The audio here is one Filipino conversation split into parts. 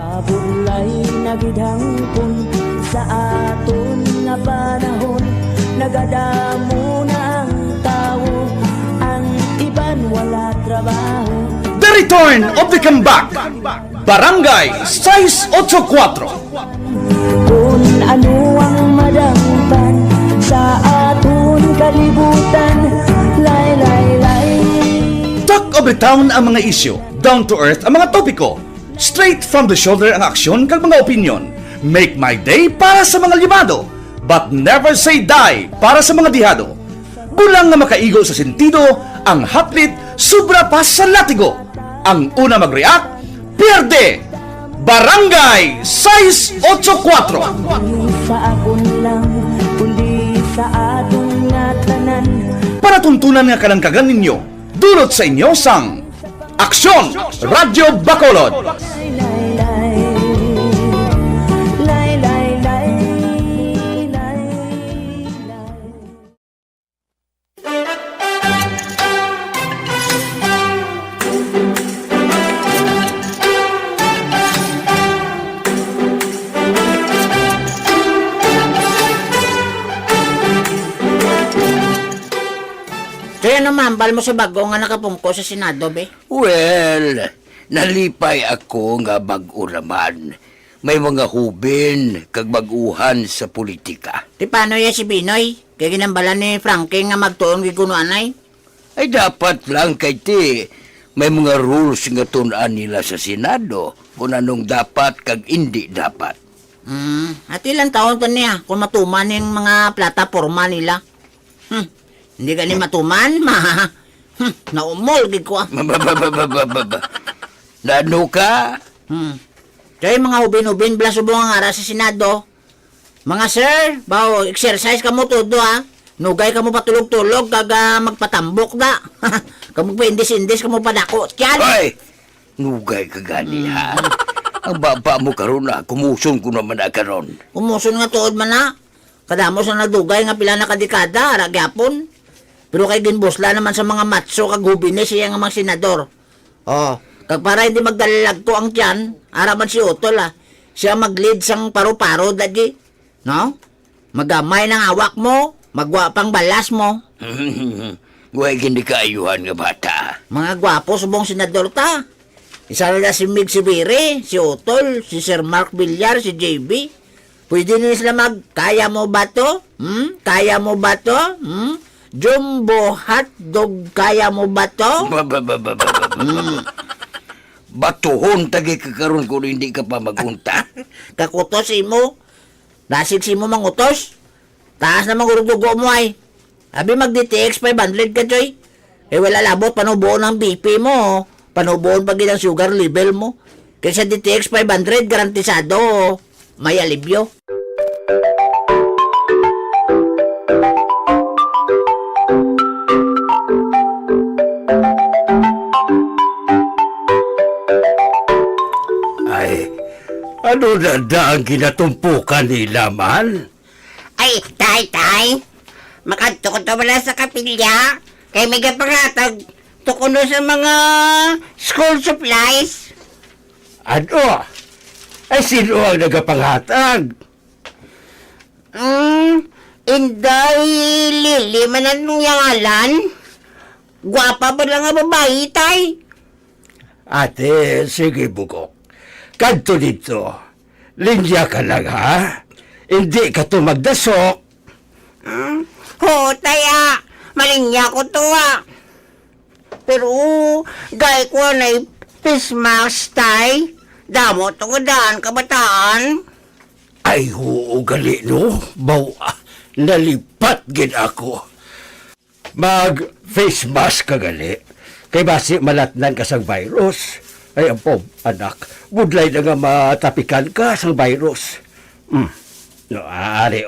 Abulay nagidhangpon sa aton nga panahon, nagadamo na ang tao, ang iban wala trabaho. The Return of the Comeback, Barangay 684. Kung ano ang madangpan sa aton kalibutan, lay lay lay. Talk of the Town ang mga isyu, down to earth ang mga topiko, straight from the shoulder ang aksyon kag mga opinion. Make my day para sa mga limado, but never say die para sa mga dihado. Kulang nga makaigo sa sentido, ang haplit sobra pa sa latigo. Ang una mag-react, pierde. Barangay 684. Sa akon lang, kundi sa aton nga tanan. Para tuntunan nga kalangkagan ninyo, dulot sa inyo sang Aksyon Radyo Bacolod. Lay lay lay. Lay lay lay. Lay lay. Kaya namambal mo sa bago nga nakapungko sa Senado, be? Well, nalipay ako nga mag-uraman. May mga hubin kag baguhan sa politika. Di paano ya si Binoy? Kaya ginambalan ni Frankie nga magtuon gikunuan ay? Ay dapat lang kay ti, may mga rules nga tunaan nila sa Senado kung anong dapat kag hindi dapat. At ilang taon pa niya kung matuman yung mga plataforma nila? Hindi ka ni matuman, naumol, gid ko ah. Nano ka? Kaya mga hubin-hubin, blasubong ang ara sa Senado. Mga sir, bawo, exercise ka mo todo ha. Nugay ka mo patulog-tulog, kaga magpatambok da. Kamu pa indis-indis, ka mo padako. Tiyan! Ay! Nugay ka gani ha. Ang baba mo karon na, kumuson ko naman na karon. Umuson nga tuod man na. Kadamos na nagdugay nga pila na kadekada, aragyapon. Pero kay ginbusla naman sa mga matso kag hubine siya nga mga senador. Oh, kag para hindi magdalalag ko ang tiyan, araman si Utol ah. Siya mag-lead sang paro-paro dadi. No? Magamay ng awak mo, magwapang balas mo. Huwag hindi kaayuhan nga bata. Mga gwapo subong senador ta. Isa na si Mig Sibiri, si Utol, si Sir Mark Villar, si JB. Pwede nila sila kaya mo ba to? Kaya mo ba to? Jumbo hotdog, kaya mo ba to? Batuhon tagi kakaroon kung hindi ka pa magunta. Kakutos imo. Nasig si mo mangutos. Taas na mangurugdugo mo ay. Abi mag-DTX 500 ka, Joy. Eh wala labot, panubuon ang BP mo. Panubuon pag ang sugar level mo. Kaya sa DTX 500, garantisado. May alibyo. Ano na ang ginatumpukan nila man? Ay, tay, makadtukot na wala sa kapilya. Kay may gapangatag, tukuno sa mga school supplies. Ano? Ay sino ang nagapanghatag? Inday Lili man ang ngalan. Gwapa ba lang ang babae, tay? Ate, sige bugok. Kanto dito. Linya ka lang ha? Hindi ka to magdasok. Ho, taya. Malinya ko to Pero, gay ko na face mask, tay. Damo to daan kabataan. Ay huu gali no. Nalipat gid ako. Mag face mask ka gali. Kay basi malatnan ka sang virus. Ay ampom, anak. Budlay na nga matapikan ka sang virus. No, ari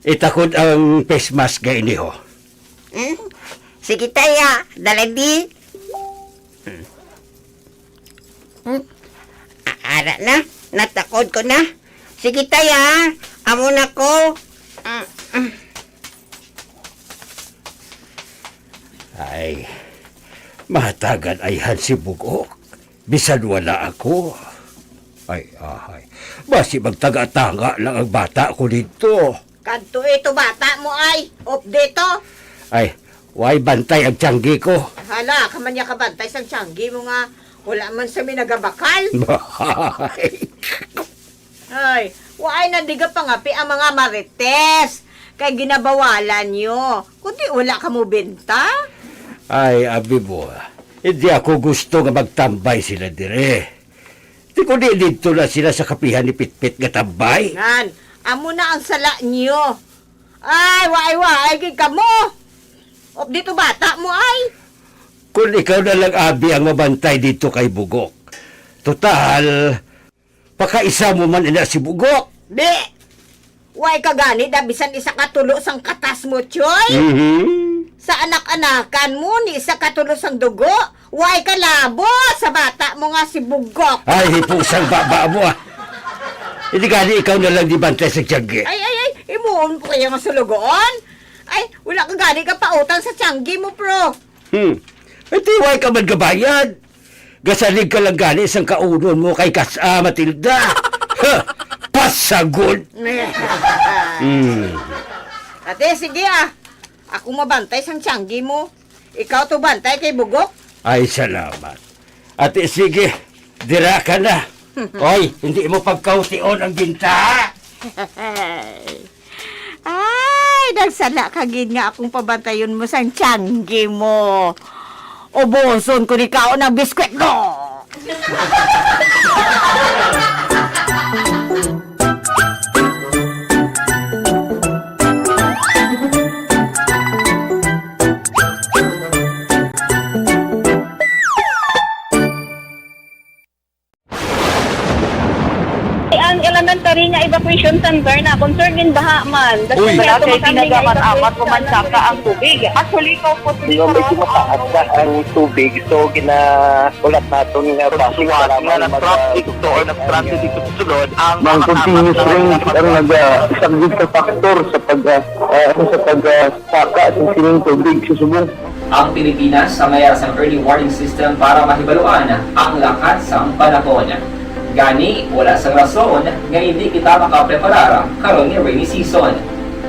Itakod ang face mask gay ni ho. Sige, taya. Daladi. Ara na. Natakod ko na. Sige, taya. Amo na ko. Ay, matagan ayhan si Bugok. Bisan wala ako. Ay. Basi magtaga-tanga lang ang bata ko dito. Kanto ito bata mo ay, update to. Ay, why bantay ang tiyanggi ko? Hala, kamanya ka bantay sa tiyanggi mo nga. Wala man sa minagabakal. Ay, waay nandiga pangapi ang mga marites. Kay ginabawalan nyo. Kundi wala ka mo benta. Ay, abi mo, hindi ako gusto nga magtambay sila dire. Di ko di dito na sila sa kapihan ni Pitpit nga tambay. Nan, amo na ang sala nyo. Ay, waay, ka mo. Of dito bata mo ay. Kung ikaw na lang, abi, ang mabantay dito kay Bugok. Total, pakaisa mo man ina si Bugok. Di! Way ka gani, dabisan isa katulo sang katas mo, Choy. Sa anak-anakan mo, ni isa katulo sang dugo. Way ka labo, sa bata mo nga si Bugok. Ay, hipusang baba mo ah. Hindi gani ikaw na lang di bantay sa tiyanggi. Ay, imuon po kayo nga sulugoon. Ay, wala ka gani ka pautang sa tiyanggi mo, pro. Ay, tiway ka man gabayan. Gasalig ka lang gani isang kaunon mo kay Kasa Matilda. Pasagod. Ate, sige ah. Ako mabantay sang tiyanggi mo. Ikaw to bantay kay Bugok. Ay, salamat. Ate, sige. Dira ka na. Oy, hindi mo pagkaution ang ginta. Ay, nagsala ka gid nga akong pabantayon mo sang tiyanggi mo. Ubuson ko ni kao ng biskwit ko. Ang elementary nga evacuation center na concern din baha man. Uy, kaya kasi sinagaman amat evacuation pumansaka ang tubig. Actually, ko po Di ba medyo mataas na ang tubig, so ulat natin nga Pagsuwat nga ng traffic to or nag-transit dito sa sulod ang Mang continuous rain ang isang good factor sa pagsaka sa sining tubig sa subong. Ang Pilipinas sa mayroon sa early warning system para mahibaluan ang lakat sa panahon. Gani, wala sa rason nga hindi kita makapreparar karon ni rainy season.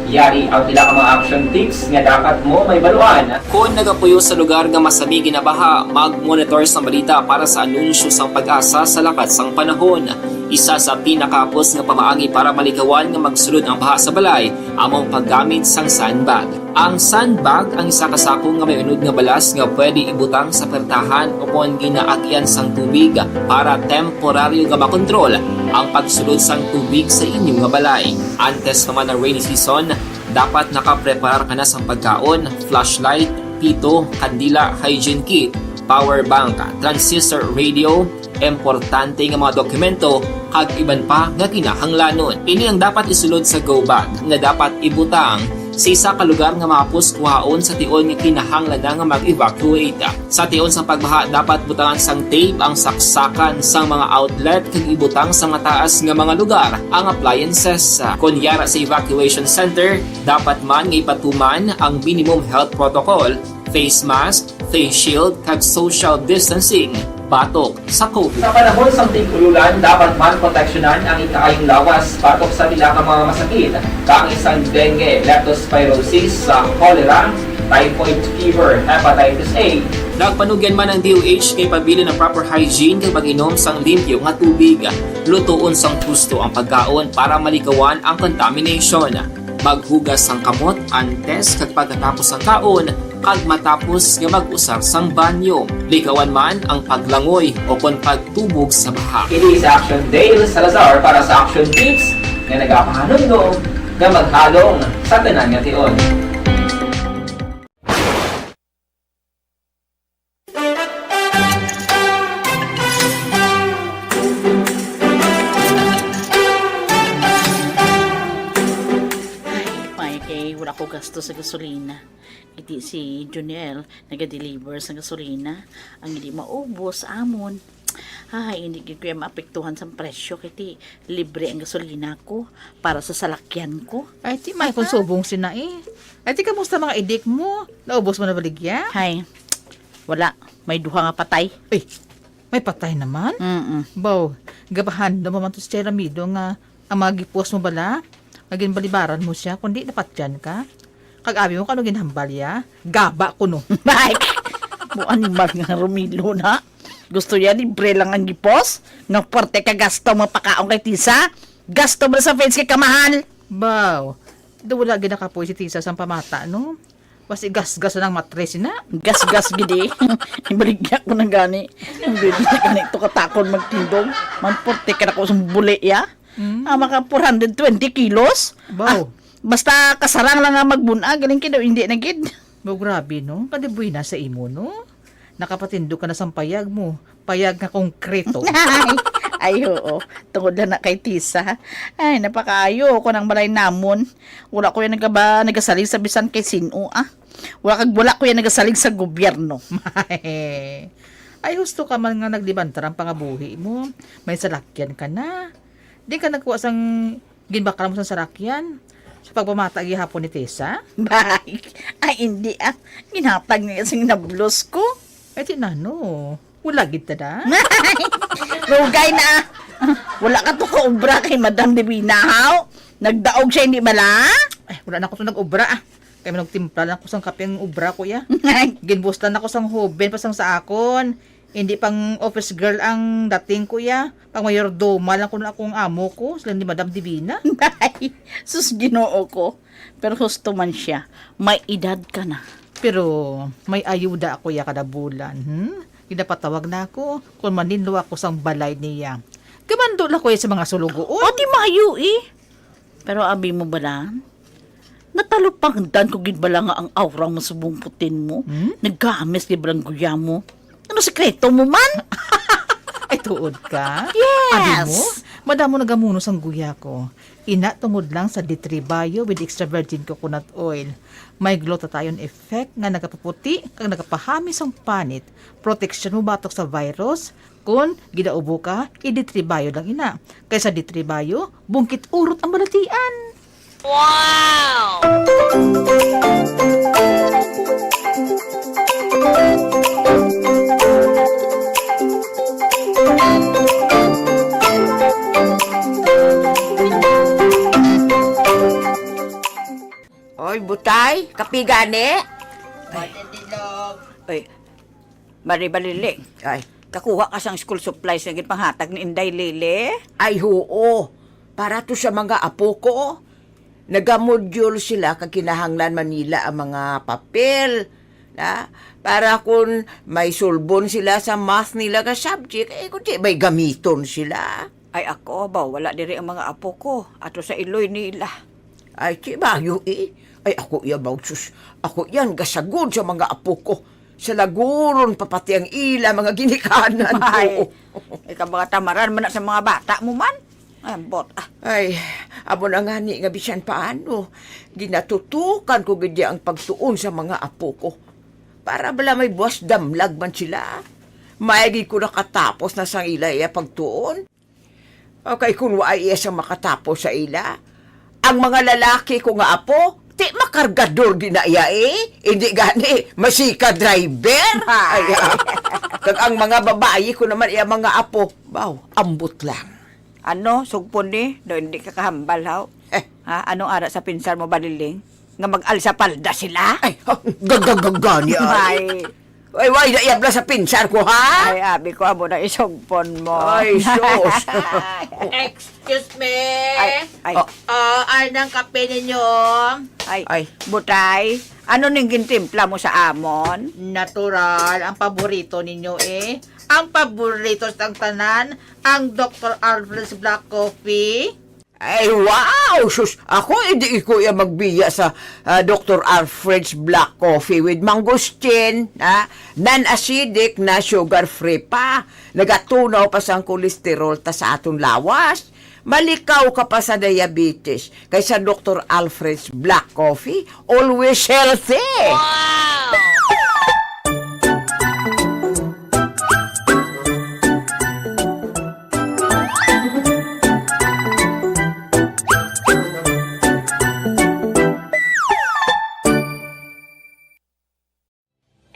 Yari ang pila ka mga action tips nga dapat mo may baluan. Kung nagapuyo sa lugar nga masabi ginabaha, mag-monitor sa balita para sa anunsyo sang pag-asa sa lakat sang panahon. Isa sa pinakapos nga pamaagi para malikawan nga magsulod ang baha sa balay, among paggamit sang sandbag. Ang sandbag ang isa kasakong nga may unod nga balas nga pwede ibutang sa pertahan upon ginaagyan sang tubig para temporaryo nga makontrol ang pagsulod sang tubig sa inyong nga balay. Antes naman ng rainy season, dapat nakapreparar ka na sa pagkaon, flashlight, pito, kandila, hygiene kit, power bank, transistor radio, importante nga mga dokumento kag iban pa nga kinahanglanon. Ini ang dapat isulod sa go bag nga dapat ibutang sa isa ka lugar nga mapus kuhaon sa tion nga kinahanglan nga mag-evacuate. Sa tion sa pagbaha dapat butangan sang tape ang saksakan sang mga outlet kag ibutang sa mataas nga mga lugar ang appliances. Kunyara sa evacuation center, dapat man nga ipatuman ang minimum health protocol, face mask, face shield kag social distancing. Batok sa COVID. Sa panahon sa tingkululan, dapat man proteksyonan ang ikaayong lawas batok sa pila ka mga masakit. Kang isang dengue, leptospirosis, cholera, typhoid fever, hepatitis A. Nagpanugyan man ang DOH kay pabili ng proper hygiene kay pag-inom sang limpyo nga tubig. Lutuon sang husto ang pagkaon para malikawan ang contamination. Maghugas sang kamot antes kag pagkatapos ang kaon kag matapos nga mag-usar sang banyo. Likawan man ang paglangoy o kon pagtubog sa baha. Ini sa Action Dale Salazar para sa Action Tips nga nagapahanong nga maghalong sa tanan nga tion. Wala ko gasto sa gasolina. Iti si Junel naga-deliver sa gasolina. Ang hindi maubos amon. Ay, hindi ko yung maapektuhan sa presyo. Kiti libre ang gasolina ko para sa salakyan ko. Ay, ti may konsubong sina eh. Ay, ti kamusta mga idik mo? Naubos mo na baligya? Hay, wala. May duha nga patay. Ay, may patay naman? Mm-mm. Baw, Gabahan daw man to si Ramido nga ang mga gipos mo bala. Naging balibaran mo siya, kundi dapat dyan ka. Kag-abi mo kano ginhambal ya, gaba ko no. Mike, mo animal nga Romilo na. Gusto niya, libre lang ang gipos. Nga porte ka gasto mapakaong kay Tisa. Gasto mo na sa friends kay kamahal. Baw, daw wala ginakapoy si Tisa sa pamata, no? Basi gas-gas na ng matres na. Gas-gas gidi. Ibaligya ko na gani. Hindi na gani ito katakon magtindog. Manporte ka na ko sa buli ya. Maka 420 kilos. Baw. Basta kasarang lang nga magbuna. Galing ka daw, hindi na gid. Baw, grabe, no? Kadibuy na sa imo, no? Nakapatindo ka na sa payag mo. Payag nga konkreto. Ay, oo. Tungod na kay Tisa. Ay, napakaayo ko ng balay namon. Wala ko yan nagasalig sa bisan kay sino, ah. Wala ko yan nagasalig sa gobyerno. Ay, husto ka man nga naglibantar ang pangabuhi mo. May salakyan ka na. Di ka nagkuha sang ginbakal mo sa salakyan. Sa pagpamata hapon ni Tessa. Bay, ay hindi ah. Ginhatag niya sing nablos ko. Ay, tinano. Wala gid tada. Rugay na. Wala ka to kaubra kay Madam Divina, haw. Nagdaog siya, hindi bala? Ay, wala na ako to nag-ubra ah. Kaya managtimpla lang ako sang kapeng ubra ko ya. Ginbustan ako sang hoben pasang sa akon. Hindi pang office girl ang dating ko ya. Pang mayordoma lang ko na akong amo ko. Sila ni Madam Divina. Ay, sus ginoo ko. Pero gusto man siya. May edad ka na. Pero may ayuda ako ya kada bulan. Ginapatawag na ako kung maninlo ako sang balay niya. Gamando lang ko sa mga sulugoon. O, di mayo eh. Pero abi mo ba lang? Natalupangdan ko gid bala nga ang aura mo sa bumputin mo. Nagamis gid balang guya mo. Ano sekreto mo man? Ay, tuod ka? Yes! Abi mo, madamo nagamuno sang guya ko. Ina tungod lang sa Ditribayo with extra virgin coconut oil. May glutathione effect nga nagapaputi kag nagapahami sang panit. Protection mo batok sa virus. Kung gidaubo ka, i-Ditribayo lang ina. Kaysa Ditribayo, bungkit urot ang balatian. Wow! Oy, butay, kapigane. Ay, Maribaliling. Ay, kakuha ka sang school supplies na panghatag ni Inday Lili? Ay, oo. Para to sa mga apo ko. Nagamodule sila kag kinahanglan Manila ang mga papel. Na, para kung may sulbon sila sa math nila ka subject, eh kung di may gamiton sila. Ay, ako ba, wala diri ang mga apo ko. Ato sa iloy nila. Ay, tibayo eh. Ay, ako iya bausus. Ako yan, gasagod sa mga apo ko. Sa laguron, papati ang ila, mga ginikanan ko. Ay, ikaw mga tamaran man sa mga bata mo man. Ay, ambot. Ay, amo na nga ni nga bisan paano. Ginatutukan ko gidi ang pagtuon sa mga apo ko. Para bala may buwas damlag man sila. Maigi ko nakatapos na sang ila iya pagtuon. Okay, kung waay iya sa makatapos sa ila, ang mga lalaki ko nga apo, ti makargador ginaya eh. Hindi gani, masika driver. Ay, kag ang mga babae ko naman iya mga apo, baw, ambot lang. Ano, sugpon ni? Do hindi ka kahambal, haw? Ha? Anong ara sa pinsan mo, Baliling? Nga mag-alsa palda sila? Ay, gagagagani ay. Ay, why na iabla sa pinsan ko, ha? Ay, abi ko, abo na isugpon mo. Ay, sus. Excuse me. Ay. Anong kape ninyo? Ay, butay. Ano ning gintimpla mo sa amon? Natural, ang paborito ninyo eh. Ang paborito sa tanan, ang Dr. Alfred's Black Coffee. Ay, wow! Sus, ako hindi ko yung magbiya sa Dr. Alfred's Black Coffee with mangosteen, non-acidic na sugar-free pa. Nagatunaw pa sa kolesterol ta sa atong lawas. Malikaw ka pa sa diabetes. Kaysa Dr. Alfred's Black Coffee, always healthy. Wow!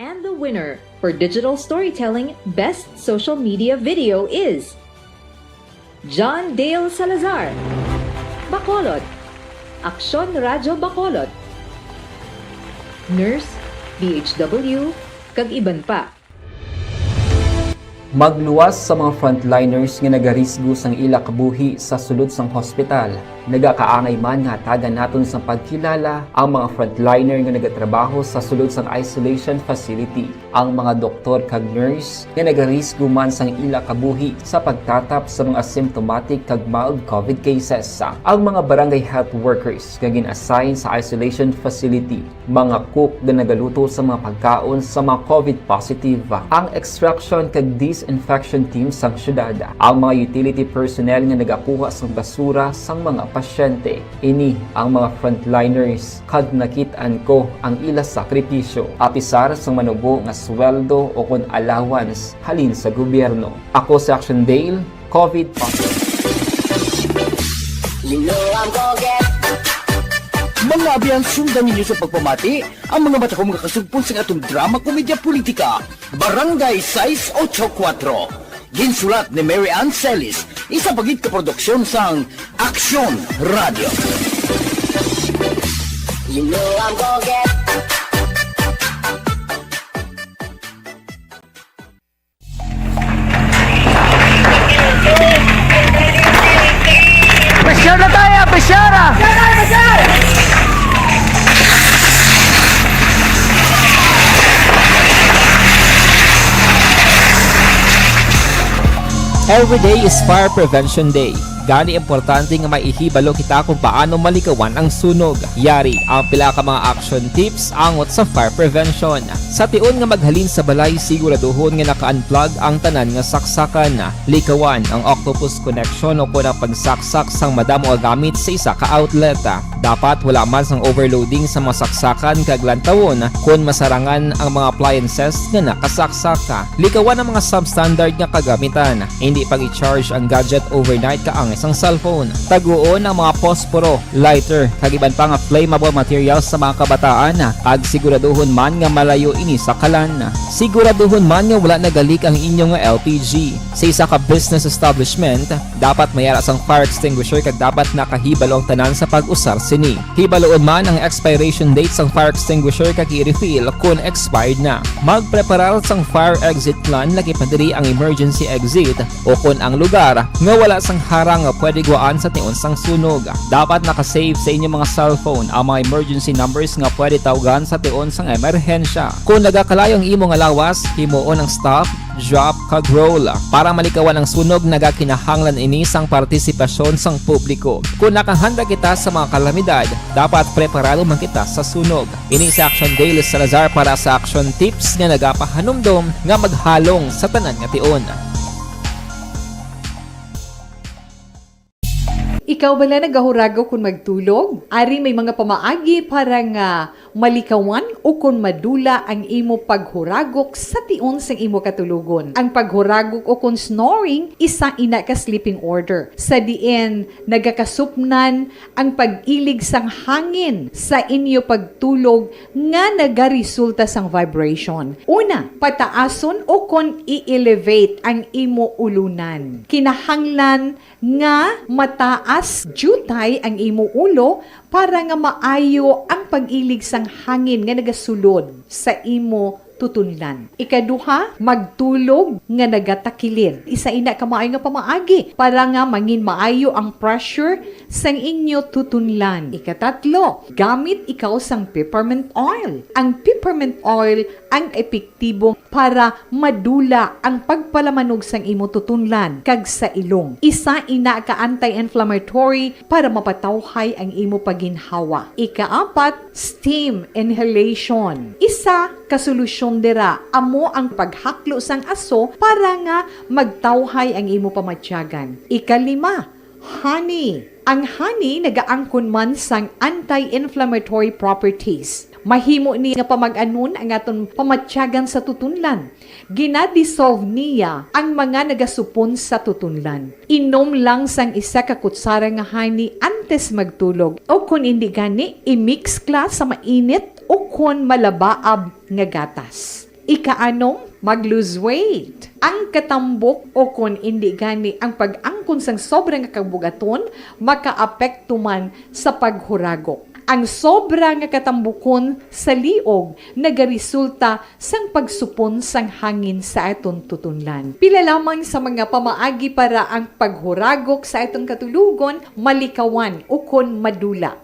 And the winner for digital storytelling best social media video is John Dale Salazar. Bacolod, Aksyon Radyo Bacolod. Nurse, DHW, kag iban pa. Magluwas sa mga frontliners nga nagarisgo sang ila kabuhi sa sulod sang hospital. Nagakaangay man nga tagan naton sa pagkilala ang mga frontliner nga nagatrabaho sa sulod sang isolation facility. Ang mga doktor kag nurse nga nagarisgo man sang ila kabuhi sa pagtatap sa mga asymptomatic kag mild COVID cases. Ang mga barangay health workers nga gin-assign sa isolation facility, mga cook nga nagaluto sa mga pagkaon sa mga COVID positive, ang extraction kag disinfection team sang syudad, ang mga utility personnel nga nagakuha sang basura sang mga pasyente. Ini ang mga frontliners kag nakitaan ko ang ila sakripisyo apisar sang manubo nga sweldo o kun allowance halin sa gobyerno. Ako si Action Dale, COVID positive. Mga abiyan, sundan ninyo sa pagpamati ang mga mata kong kasugpon sa atong drama komedya politika, Barangay 684. Ginsulat ni Mary Ann Celis, isa pagit kaproduksyon sang Aksyon Radio. You know I'm gonna get... Pressure na tayo! Pressure! Every day is Fire Prevention Day. Gani importante nga maihibalo kita kung paano malikawan ang sunog. Yari ang pila ka mga action tips angot sa fire prevention. Sa tion nga maghalin sa balay, siguraduhon nga naka-unplug ang tanan nga saksakan. Likawan ang octopus connection o kung ang pagsaksak sang madamo nga gamit sa isa ka outlet. Dapat wala man sang overloading sa mga saksakan kag lantawon kung masarangan ang mga appliances nga nakasaksaka. Likawan ang mga substandard nga kagamitan. Hindi pag i-charge ang gadget overnight kaang isang cellphone. Taguon ang mga posporo, lighter, kag iban pa nga flammable materials sa mga kabataan. Kag siguraduhon man nga malayo ini sa kalan. Siguraduhon man nga wala nagalik ang inyong LPG. Sa isa ka business establishment, dapat mayara sang fire extinguisher kag dapat nakahibalo ang tanan sa pag-usar sini. Hibaloon man ang expiration date sang fire extinguisher kag i-refill kung expired na. Magpreparar sang fire exit plan lagi pa diri ang emergency exit o kung ang lugar nga wala sang harang nga pwede guaan sa tion sang sunog. Dapat nakasave sa inyong mga cellphone ang mga emergency numbers nga pwede tawagan sa tion sang emerhensya. Kung nagakalayo ang imong lawas, himuon ang stop, drop kag roll. Para malikawan ang sunog, nagakinahanglan ini sang partisipasyon sang publiko. Kung nakahanda kita sa mga kalamidad, dapat preparado man kita sa sunog. Ini si Action Dale Salazar para sa action tips nga nagapahanumdom nga maghalong sa tanan nga tion. Ikaw bala nagahurago kung magtulog? Ari may mga pamaagi para nga malikawan o kung madula ang imo paghuragok sa tion sang imo katulugon. Ang paghuragok o kung snoring, isa ina ka sleeping order. Sa diin, nagakasupnan ang pag-ilig sang hangin sa inyo pagtulog nga nagaresulta sang vibration. Una, pataason o kung i-elevate ang imo ulunan. Kinahanglan nga mataas jutay ang imo ulo para nga maayo ang pag-ilig sang hangin nga nagasulod sa imo tutunlan. Ikaduha, magtulog nga nagatakilid. Isa ina ka maayo nga pamaagi para nga mangin maayo ang pressure sang inyo tutunlan. Ikatatlo, gamit ikaw sang peppermint oil. Ang peppermint oil ang epektibo para madula ang pagpalamanog sang imo tutunlan kag sa ilong. Isa ina ka anti-inflammatory para mapatawhay ang imo paginhawa. Ikaapat, steam inhalation. Isa ka solusyon dira amo ang paghaklo sang aso para nga magtawhay ang imo pamatyagan. Ikalima, honey. Ang honey nagaangkon man sang anti-inflammatory properties. Mahimo ni nga pamag-anon ang aton pamatyagan sa tutunlan. Ginadissolve niya ang mga nagasupon sa tutunlan. Inom lang sang isa ka kutsara nga honey antes magtulog. O kung hindi gani, i-mix kla sa mainit o kung malabaab nga gatas. Ika-6, mag-lose weight. Ang katambok o kung hindi gani ang pag-angkon sang sobrang kabugaton, makaapekto man sa paghuragok. Ang sobra nga katambukon sa liog nagaresulta sang pagsupon sang hangin sa aton tutunlan. Pila lamang sa mga pamaagi para ang paghuragok sa aton katulugon malikawan o kon madula.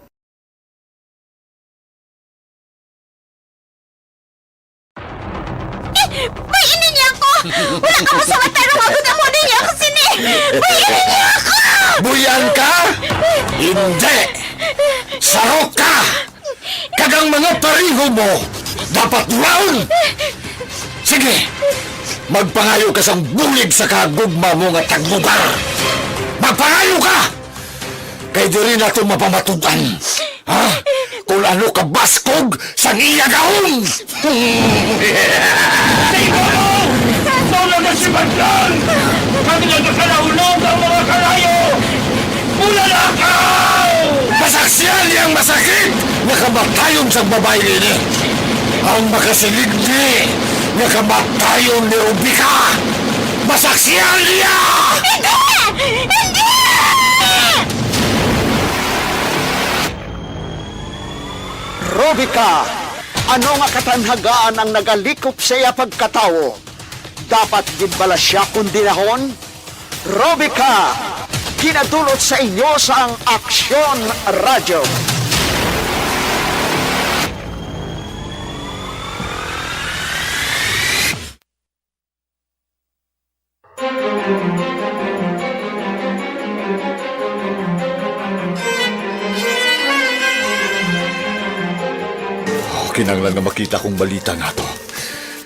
Bainin niya ako! Wala ka masama tarong ako na mo niya ako sini! Bainin niya ako! Buyan ka? Hindi! Sarok ka! Kagang mga pariho mo, dapat round! Sige, magpangayo ka sang bulig sa kagugma mo nga tagbugar! Magpangayo ka! Kay di rin nato mapamatudan, ha? Kung ano ka baskog sa iyagaon! Siguro! Tulad na si Bandang! Kami nagkakalaunog ang mga kalayo! Bulalakaw! Masaksiyan niyang masakit! Nakamatayon sa babae nini! Ang makasilig ni! Nakamatayon ni Rubika! Masaksiyan niya! Hindi! Hindi! Robika, ano nga katanhagaan ang nagalikop sa iya pagkatawo? Dapat gibala siya kundinahon? Robika, kinadulot sa inyo sa ang Aksyon Radyo. Kinanglan nga makita kong balita nga to.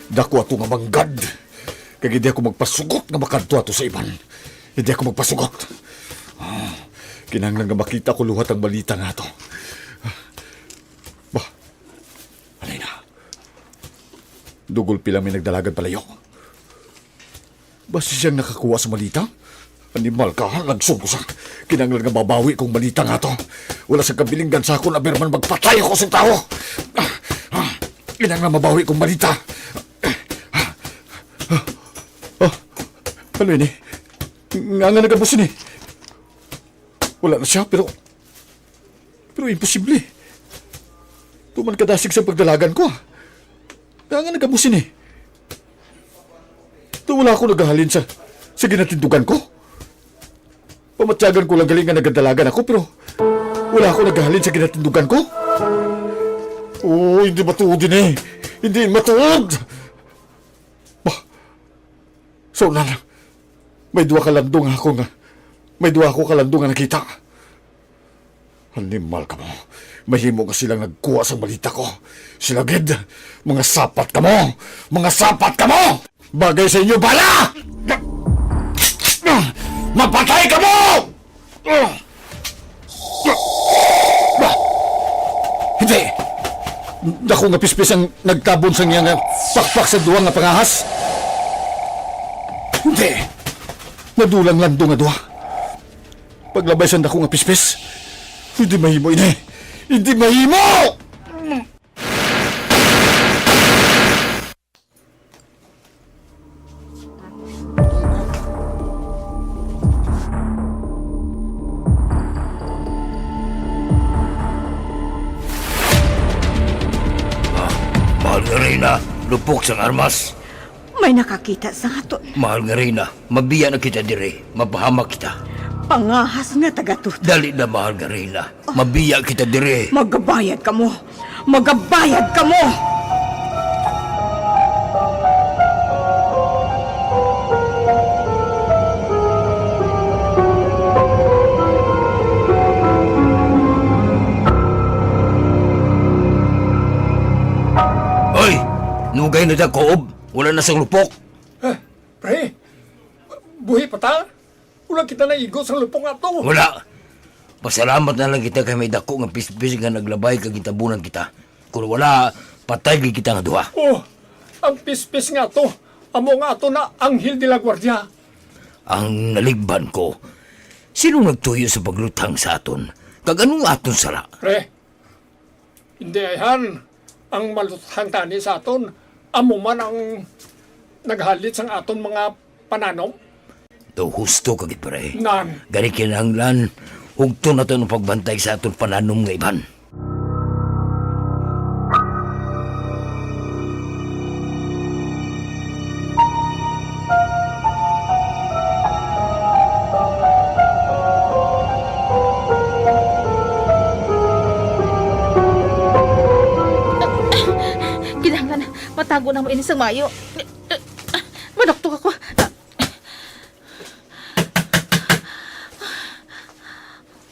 Dako ato nga manggad. Kaya hindi ako magpasugot nga makadto ato sa iban. Hindi ako magpasugot. Kinanglan nga makita ko luhat ang balita nga to. Bah, alay na. Dugol pila may nagdalagan palayo. Basta siyang nakakuha sa balita? Animal ka, nagsugo sa. Kinanglan nga babawi kong balita nga to. Wala sa kabilinggan sa ako na berman magpatay ako sa tao. Kinanglan mabawi kong balita. Ano ini? Nga nagabos ini. Wala na siya, pero imposible. Tuman kadasig sa pagdalagan ko. Nga nagabos ini. Wala ako naghahalin sa ginatindugan ko. Pamatyagan ko lang galing nga nagadalagan ako, pero wala ako naghahalin sa ginatindugan ko. Oh, hindi matuod din eh. Hindi matuod! Bah, so na lang. May duwa kalandong ako nga. May duwa ako kalandong nga nakita. Animal ka mo. Mahimo nga silang nagkuha sa balita ko. Sila gid. Mga sapat ka mo! Mga sapat ka mo! Bagay sa inyo bala! Mapatay ka mo! Hindi! Dako nga pispis ang nagtabon sa nga pakpak sa duwa nga pangahas. Hindi. Nadulang lando nga duwa. Paglabay sa dako nga pispis. Hindi mahimo ini. Hindi mahimo! Mahal nga Reyna, lupok sang armas. May nakakita sa ato. Mahal nga Reyna, mabiya na kita dire, mapahamak kita. Pangahas nga tagatut. Dali na mahal nga Reyna, mabiya kita dire. Magabayad ka mo. Magabayad ka mo. Hoy! Nugay na dyan koob. Wala na sang lupok. Pre, buhi pa ta? Wala kita na igo sa lupong ato. Wala. Pasalamat na lang kita kay may dako nga pispis nga naglabay kag gitabunan kita. Kung wala, patay gid kita nga duha. Oh, ang pispis nga to. Amo nga to na Anghel de la Guardia. Ang naligban ko, sino nagtuyo sa paglutang sa aton? Kag anong aton sala? Pre, hindi ayhan ang malutang tani sa aton. amo man ang naghalit sang aton mga pananom? To husto kagit pre. Nan, Gani kinahanglan, hugto na to ng pagbantay sa aton pananom nga iban. Kinahanglan matago na mo ini sa mayo. Madoktok ako.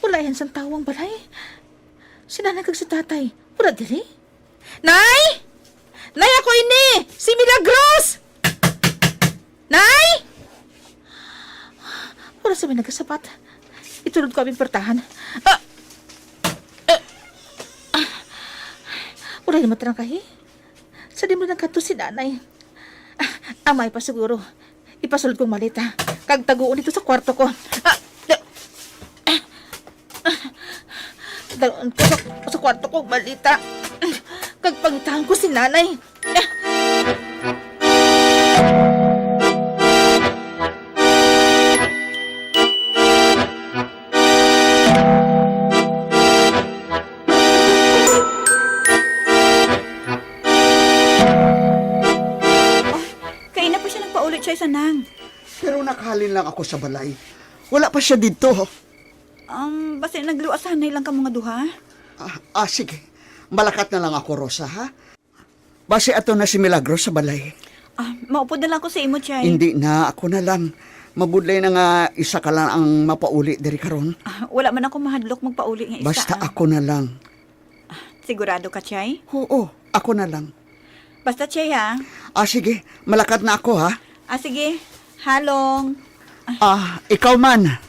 Wala yan sa tawang balay. Sinanay kag si tatay. Wala diri. Nay! Nay, ako ini! Si Milagros! Nay! Wala sa may nagasapat. Itulod ko aming pertahan. Wala naman tarangkahi. Sa di mo lang kato si nanay. Amay pa siguro. Ipasulod kong malita. Kag taguon dito sa kwarto ko. Taguon ko sa kwarto ko malita. Kag pangitahan ko si nanay. Kaina pa siya nagpaulit siya sanang. Pero nakahalin lang ako sa balay. Wala pa siya dito. Basta nagluasanay lang ka mga duha. Sige. Malakat na lang ako, Rosa, ha? Base ato na si Milagros sa balay. Maupo na lang ko sa imo, Chay. Hindi na, ako na lang. Mabudlay na nga isa ka lang ang mapauli diri karon. Wala man ako mahadlok magpauli nga isa. Basta ako na lang. Sigurado ka, Chay? Oo, ako na lang. Basta, Chay, ha? Sige. Malakat na ako, ha? Sige. Halong. Ikaw man.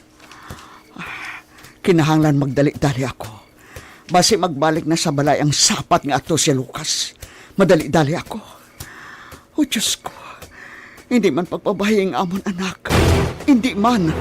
Kinahanglan magdali-dali ako. Basi magbalik na sa balay ang sapat nga ato si Lucas. Madali-dali ako. O Diyos ko, hindi man pagpabahay ang amon anak. Hindi man.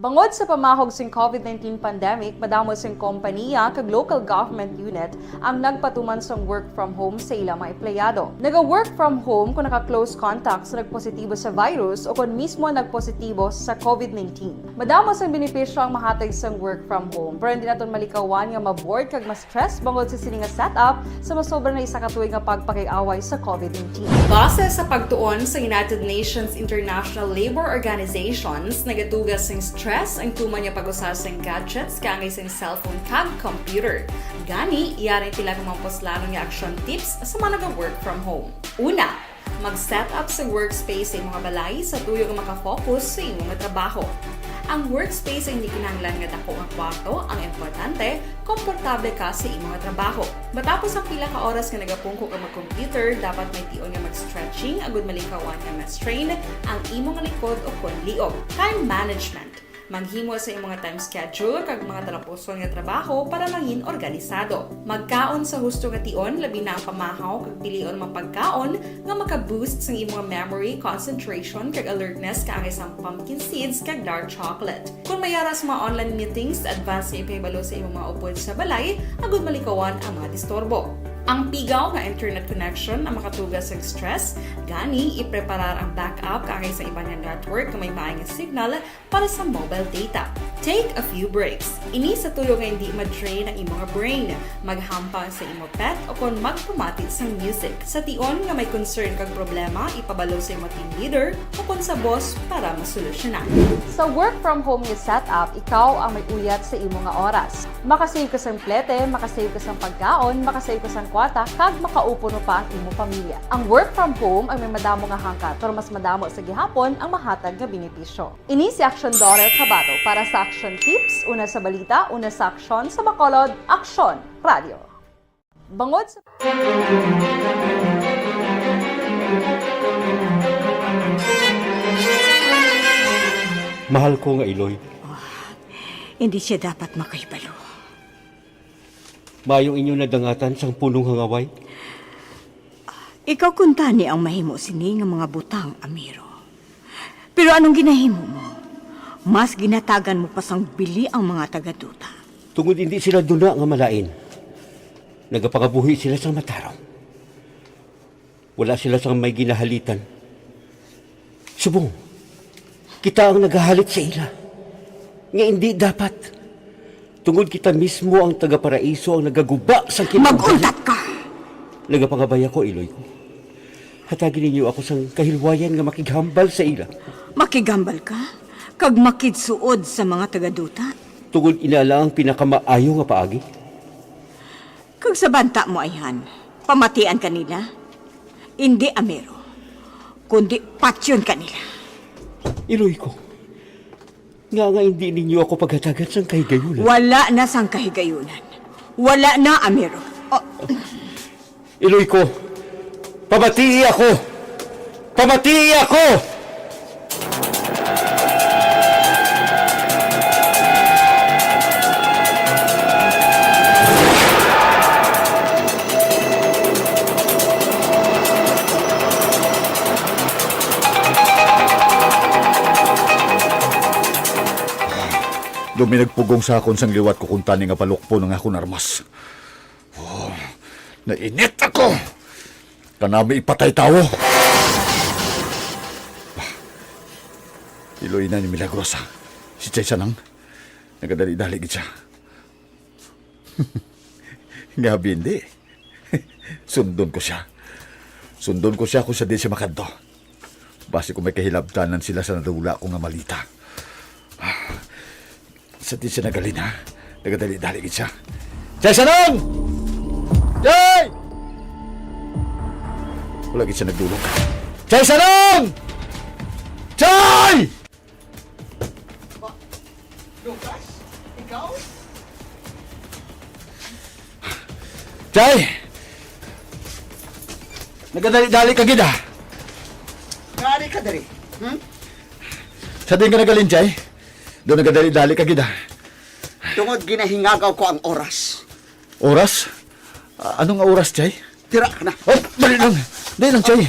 Bangod sa pamahog sing COVID-19 pandemic, madamo sing kompanya kag local government unit ang nagpatuman sang work from home sa ilang mga empleyado. Naga-work from home kung naka-close contact sa nagpositibo sa virus o kung mismo nagpositibo sa COVID-19. Madamo sang benepisyo ang mahatag sang work from home, pero hindi naton malikawan nga ma-bored kag ma-stress bangod sa sini nga setup sa masobra na isa ka tuig nga pagpakiaway sa COVID-19. Base sa pagtuon sa United Nations International Labour Organizations, nagatugas sing stress ang tuman niya pag-usar sa gadgets kangay sa cellphone kag computer. Gani, iyarin tila ng mga poslano niya action tips sa mga nag-work from home. Una, mag-set up sa workspace sa mga balay sa tuyo nga makafocus sa imong trabaho. Ang workspace ay hindi kinahanglan nga dako ang kwarto, ang importante, komportable ka sa imong trabaho. Matapos ang pila ka oras nga nagapungko ka mag-computer, dapat may tion nga mag-stretching agud malikawan nga ma-strain ang imong likod o kon liog. Time management. Maghimo sa imong mga time schedule kag mga talapuson nga trabaho para mangin organisado. Magkaon sa husto nga tion labi na ang pamahaw kag pilion mga pagkaon nga maka-boost sa imong memory, concentration kag alertness kaangay sa pumpkin seeds kag dark chocolate. Kung mayara sa mga online meetings, advance sa ipahibalo sa imong mga upod sa balay, agud malikawan ang mga disturbo. Ang pigaw nga internet connection ang makatugas sa stress, gani ipreparar ang backup kaangay sa iba nga network nga may maayong signal para sa mobile data. Take a few breaks. Ini sa tuyo nga hindi ma-drain ang imong brain, maghampang sa imong pet o kon magpumati sa music. Sa tion nga may concern kag problema, ipabalo sa imong team leader o kon sa boss para masolusyonan. Sa work from home nga setup, ikaw ang may uyat sa imong nga oras. Makasave ka sang plete, makasave ka sang pagkaon, makasave ka sang kwata, kag makaupo no pa ang imong pamilya. Ang work from home ay may madamo nga hangkat, pero mas madamo sa gihapon ang mahatag nga benepisyo. Ini si Action Dorel Cabato para sa Action Tips, una sa balita, una sa aksyon sa Bacolod, Aksyon Radio. Bangod sa Mahal ko nga Iloy. Hindi siya dapat makahibalo. Mayong inyo nadangatan sang punong hangaway. Ikaw kuntani ang mahimo sini nga mga butang, Amiro. Pero anong ginahimo mo? Mas ginatagan mo pa sang bili ang mga tagaduta. Tungod hindi sila duna nga malain. Nagapangabuhi sila sa mataraw. Wala sila sa may ginahalitan. Subong, kita ang naghahalit sa ila. Nga hindi dapat. Tungod kita mismo ang taga-paraiso ang nagaguba sa kinahanglan. Mag-untat ka! Nagapangabaya ko, Iloy ko. Hatagin ninyo ako sang kahilwayan nga makighambal sa ila. Makigambal ka? Kag makidsuod sa mga tagaduta? Tungod inala ang pinakamaayo nga paagi. Kag sa banta mo ayhan, pamatian kanila? Hindi amero, kundi patsyon kanila. Iloy ko. Nga hindi ninyo ako paghatagan sang kahigayunan. Wala na sang kahigayunan. Wala na, amero. Oh. Iloy ko, pamatii ako! Pamatii ako! Dumi nagpugong sa akon sang liwat ko kung tani nga palukpo ng akong armas. Oh, nainit ako! Kanami ipatay tawo. Iloy na ni Milagrosa. Si Chay Sanang. Nagadali-dali gid siya. Ngabi hindi. Sundon ko siya. Sundon ko siya kung sa di siya makadto. Basi kung may kahilabtanan sila sa nadula ko nga malita. Sa di siya nagalin, ha? Nagadali-dali gid siya. Chay Sanang! Chay! Wala gid siya nagdulog. Chay Sanang! Chay! Lucas, ikaw? Chay! Nagadali-dali ka gid, ha? Ngari ka dari. Sa din ka nagalin, Chay? Doon nagadali-dali ka gid, ha? Tungod ginahingagaw ko ang oras. Oras? Anong oras, Chay? Tira ka na. Oh, dali lang. Dali lang, Chay.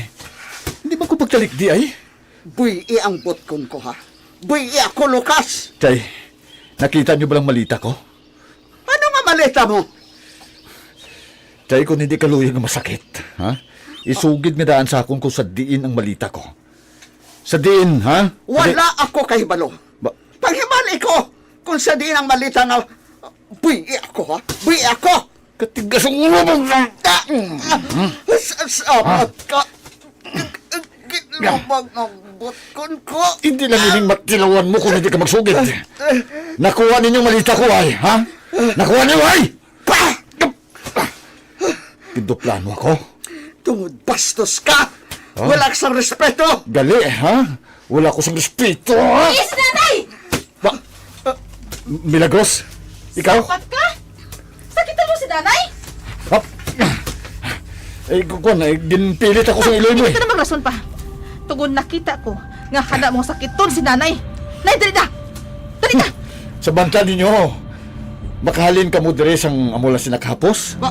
Hindi ba ko pagtalik di ay? Buy ang butkon ko, ha? Buy ako, Lucas! Chay, nakita niyo ba lang malita ko? Ano nga malita mo? Chay, kung hindi kaluyang nga masakit, ha? Isugid nga daan sa akong kung sa diin ang malita ko. Sa diin, ha? Wala ako kahibalo. Panghimali ko kung sa di ang malita nga buy ako, ha? Buy ako! Katigas ang ulo mo! Sabat ka! Ginlubag ng butkon ko! Hindi lang ining matilawan mo kung hindi ka magsugid. Nakuha ninyong malita ko, ay, ha? Nakuha niyo, ay! Pidoplano ako? Tungod bastos ka! Wala ka sang respeto! Gali, ha? Wala ko sang respeto, ha? Yes, nanay! Milagros, ikaw? Sapat ka? Sakitan mo si nanay? Kukuan, ginpilit ako sa iloy mo, Hindi ka namang rason pa. Tugon nakita ko nga handa mong sakiton si nanay. Nay, dali na! Dali na! Sa banta ninyo, makahalin ka mo dire sang amula sinakahapos?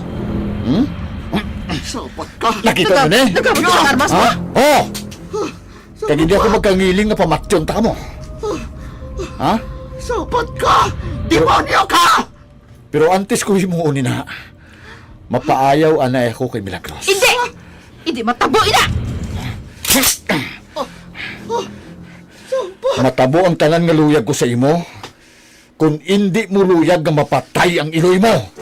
Sabat ka! Nakita mo na eh? Nagkamot ko sa armas mo? Ha? Oo! Kaya hindi ako magkangiling na pamatyon ta mo. Ha? Sabat ka! Demonyo ka! Pero antes ko himuon na, mapaayaw anay ako kay Milagros. Hindi! Hindi matabo, ina! Matabo ang tanan nga luyag ko sa imo, kung hindi mo luyag nga mapatay ang iloy mo.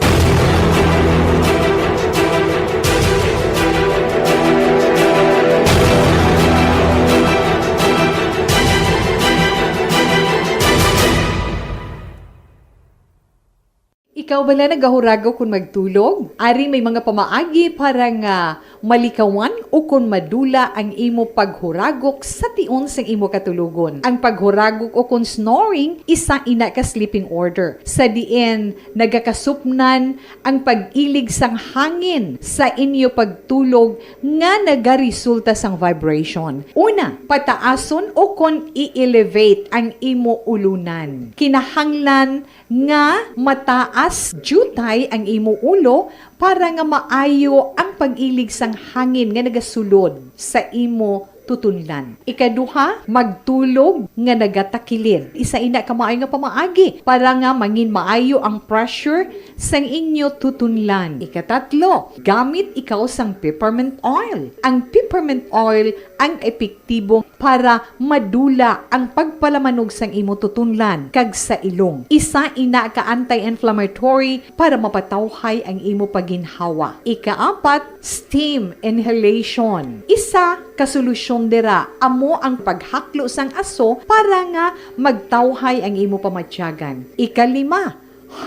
Ikaw bala nagahurago kung magtulog? Ari may mga pamaagi para nga malikawan o kung madula ang imo paghuragok sa tion sang imo katulugon. Ang paghuragok o kung snoring, isa ina ka sleeping order. Sa diin, nagakasupnan ang pag-ilig sang hangin sa inyo pagtulog nga nagaresulta sang vibration. Una, pataason o kung i-elevate ang imo ulunan. Kinahanglan nga mataas jutay ang imo ulo para nga maayo ang pag-ilig sang hangin nga nagasulod sa imo tutunlan. Ikaduha, magtulog nga nagatakilid. Isa ina ka maayo nga pamaagi para nga mangin maayo ang pressure sang inyo tutunlan. Ikatatlo, gamit ikaw sang peppermint oil. Ang peppermint oil ang epektibo para madula ang pagpalamanog sang imo tutunlan kag sa ilong. Isa ina ka anti-inflammatory para mapatawhay ang imo paginhawa. Ikaapat, steam inhalation. Isa ka solusyon dira amo ang paghaklo sang aso para nga magtawhay ang imo pamatyagan. Ikalima,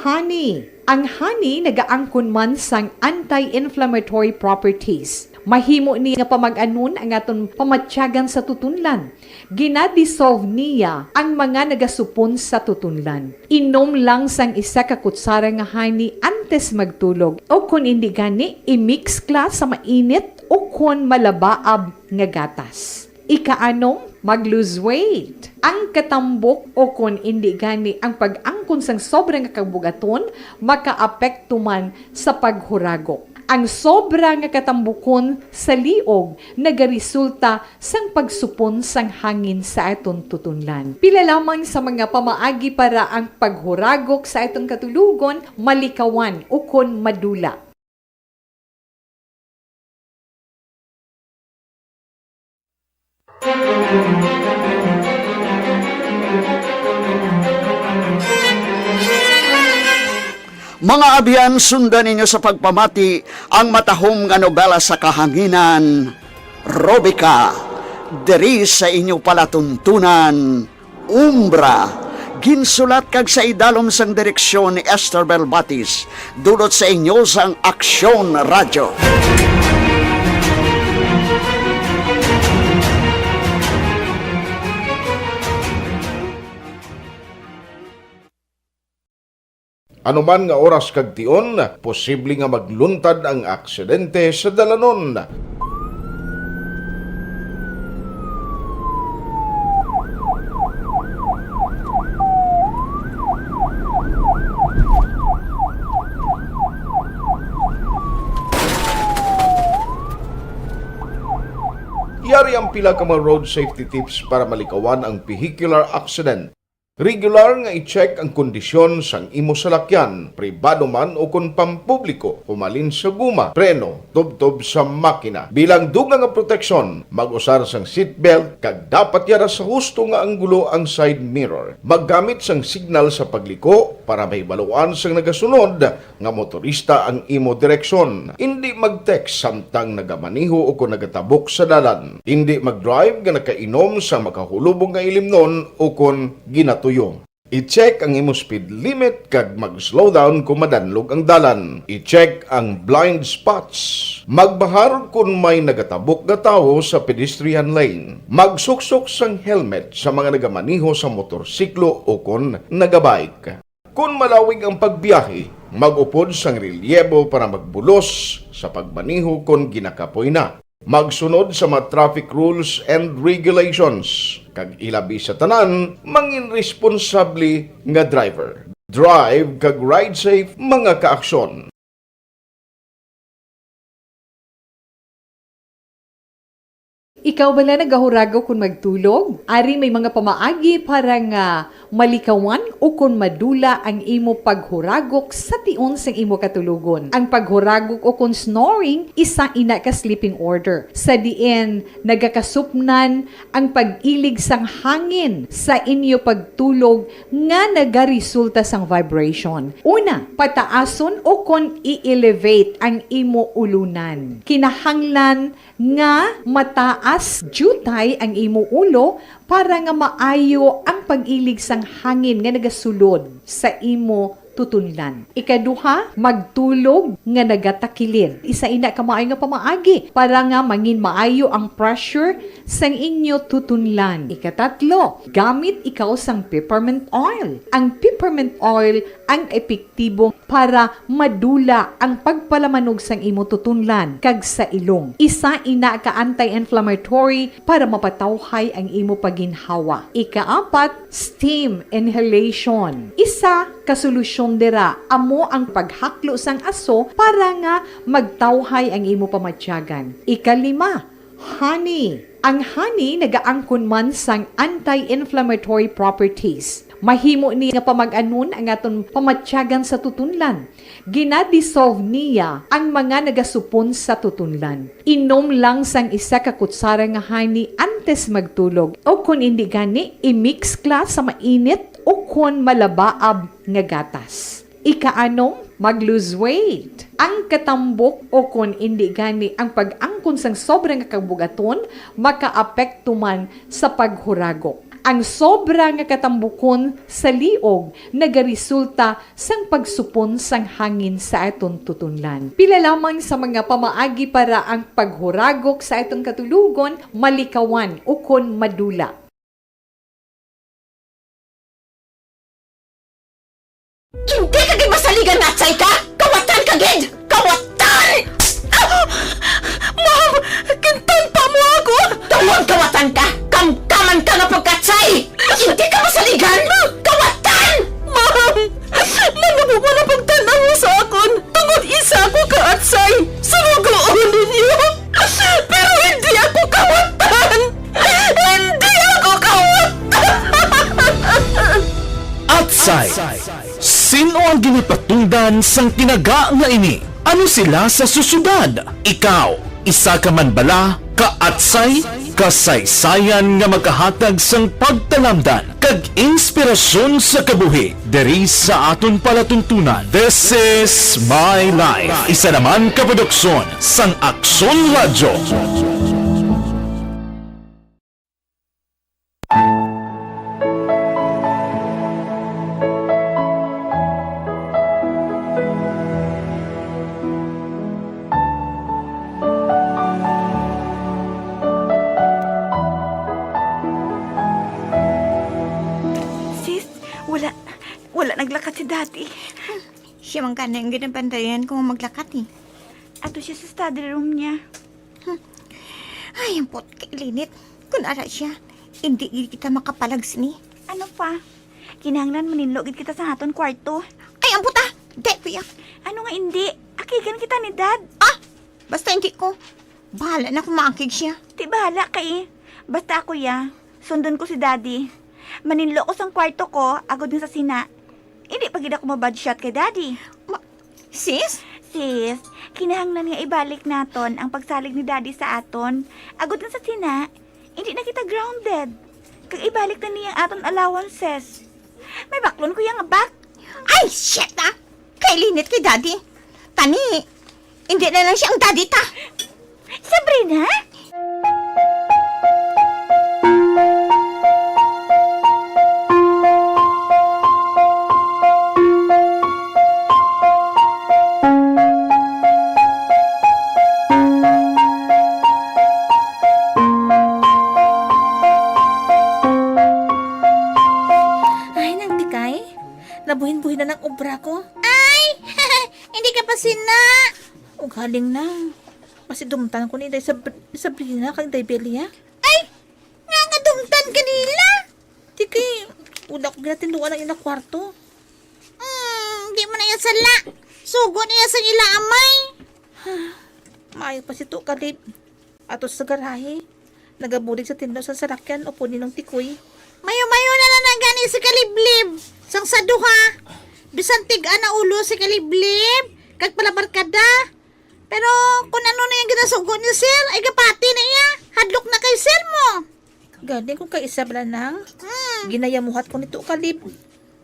honey. Ang honey nagaangkon man sang anti-inflammatory properties. Mahimo ni nga pamag-anon ang aton pamatyagan sa tutunlan. Ginadissolve niya ang mga nagasupon sa tutunlan. Inom lang sang isa ka kutsara nga honey antes magtulog. O kung hindi gani, i-mix kla sa mainit o kung malabaab nga gatas. Ikaanom, mag-lose weight. Ang katambok o kung hindi gani ang pag-angkon sang sobrang kabugaton, makaapekto man sa paghuragok. Ang sobra nga katambukon sa liog nagaresulta sang pagsupon sang hangin sa aton tutunlan. Pila lamang sa mga pamaagi para ang paghuragok sa aton katulugon malikawan o kon madula. Mga abyan, sundan ninyo sa pagpamati ang matahom nga nobela sa kahanginan, Robica, diri sa inyo palatuntunan, Umbra, ginsulat kag sa idalom sang direksyon ni Esther Belbatis, dulot sa inyo sang Aksyon Radyo. Anuman nga oras kag tion, posible nga magluntad ang aksidente sa dalanon. Yari ang pila ka mga road safety tips para malikawan ang vehicular accident. Regular nga i-check ang kondisyon sang imo salakyan, pribado man o kung pampubliko, humalin sa guma, preno, tubtob sa makina. Bilang dugang nga proteksyon, mag-usar sang seatbelt, kag dapat yara sa husto nga anggulo ang side mirror. Maggamit sang signal sa pagliko para mahibaluan sang nagasunod nga motorista ang imo direksyon. Hindi mag-text samtang nagamaniho o kung nagatabok sa dalan. Hindi mag-drive nga nakainom sa makahulubong nga ilimnon o kung ginato I-check ang imo speed limit kag mag-slow down kung madanlog ang dalan. I-check ang blind spots. Magbahar kung may nagatabok na tao sa pedestrian lane. Magsuksok sang helmet sa mga nagamaniho sa motorsiklo o kung nagabike. Kung malawig ang pagbiyahe, mag-upod sang relyebo para magbulos sa pagmaniho kung ginakapoy na. Magsunod sa mga traffic rules and regulations. Kag ilabi sa tanan, mangin responsable nga driver. Drive kag ride safe mga kaaksyon. Ikaw bala nagahurago kung magtulog? Ari may mga pamaagi para nga malikawan o kung madula ang imo paghuragok sa tion sang imo katulugon. Ang paghuragok o kung snoring, isa ina ka sleeping order. Sa diin, nagakasupnan ang pag-ilig sang hangin sa inyo pagtulog nga nagaresulta sang vibration. Una, pataason o kung i-elevate ang imo ulunan. Kinahanglan nga mataas jutay ang imo ulo para nga maayo ang pag-ilig sang hangin nga nagasulod sa imo tutunlan. Ikaduha, magtulog nga nagatakilid. Isa ina ka maayo nga pamaagi para nga mangin maayo ang pressure sang inyo tutunlan. Ikatatlo, gamit ikaw sang peppermint oil. Ang peppermint oil ang epektibo para madula ang pagpalamanog sang imo tutunlan kag sa ilong. Isa ina ka anti-inflammatory para mapatawhay ang imo paginhawa. Ikaapat, steam inhalation. Isa ka solusyon dira amo ang paghaklo sang aso para nga magtawhay ang imo pamatyagan. Ikalima, Honey. Ang honey nagaangkon man sang anti-inflammatory properties. Mahimo ni nga pamag-anon ang aton pamatyagan sa tutunlan. Ginadissolve niya ang mga nagasupon sa tutunlan. Inom lang sang isa ka kutsara nga honey antes magtulog. O kung hindi gani, i-mix kla sa mainit o kung malabaab nga gatas. Ika-anong, mag-lose weight. Ang katambok o kung hindi gani ang pag-angkon sang sobrang kabugaton, maka-apekto man sa paghuragok. Ang sobra nga katambukon sa liog nagaresulta sang pagsupon sang hangin sa aton tutunlan. Pila lamang sa mga pamaagi para ang paghuragok sa aton katulugon malikawan o kon madula. Hindi ka gid masaligan na tsay ka! Kawatan ka gid! Kawatan! Ma'am! Kintan pa mo ako! Tungod kawatan ka! Kamkaman ka nga pagkatsay! Hindi ka masaligan! Kawatan! Ma'am! Nanabu mo na pagtanaw sa akon! Tungod isa ko kaatsay! Sunugoon ninyo! Pero hindi ako kawatan! Hindi ako kawatan! Atsay! Sino ang ginipatungdan sang tinaga nga ini? Ano sila sa susunod? Ikaw, isa ka man bala, kaatsay, kasaysayan nga makahatag sang pagtalamdan, kag inspirasyon sa kabuhi, diri sa aton palatuntunan. This is My Life. Isa naman kaproduksyon sang Aksyon Radyo. Wala naglakat si Daddy. Siya man ka na yung ginabantayan kung maglakat eh. Ato siya sa study room niya. Ay, ang pot kay Linit. Kung ara siya, hindi kita makapalags ni. Ano pa? Kinahanglan maninlogid kita sa aton kwarto. Ay, ang puta! Di, kuya. Ano nga hindi? Akigan kita ni Dad. Ah! Basta hindi ko. Bahala na kung maakig siya. Di bahala kay. Basta ako ya. Sundon ko si Daddy. Maninlo ko sang kwarto ko, agod din sa sina. Hindi pa gid ako mabadshot kay Daddy. Sis? Sis, kinahanglan nga ibalik naton ang pagsalig ni Daddy sa aton. Agod din sa sina, hindi na kita grounded. Kag ibalik na niya aton allowances. May baklon ko yang abak. Ay, shit ah! Kay Linit kay Daddy. Tani, hindi na lang siya ang Daddy ta. Sabrina? Nabuhin-buhin na ng obra ko. Ay! Hindi ka pa sina! Ugaling na. Masidumtan ko ni Sabrina kang Belia. Ay! Nga dumtan ka nila! Di kay, una ko ginatinuan ang ina kwarto. Di mo na yan sala. Sugo niya sa ila amay. Maayo pa si Tukalib. Ato sa garahe. Nagabulig sa tindaw sa sarakyan o punin ng tikoy. Mayo-mayo na nagani si Kaliblib. Sang sa duha. Bisan tig-a na ulo si Kaliblib. Kag palabarkada. Pero kung ano na yung ginasugo ni Sir, ay gapati na iya. Hadlok na kay Sir mo. Gani kung kay Isabela nang. Ginayamuhat ko nito Kalib.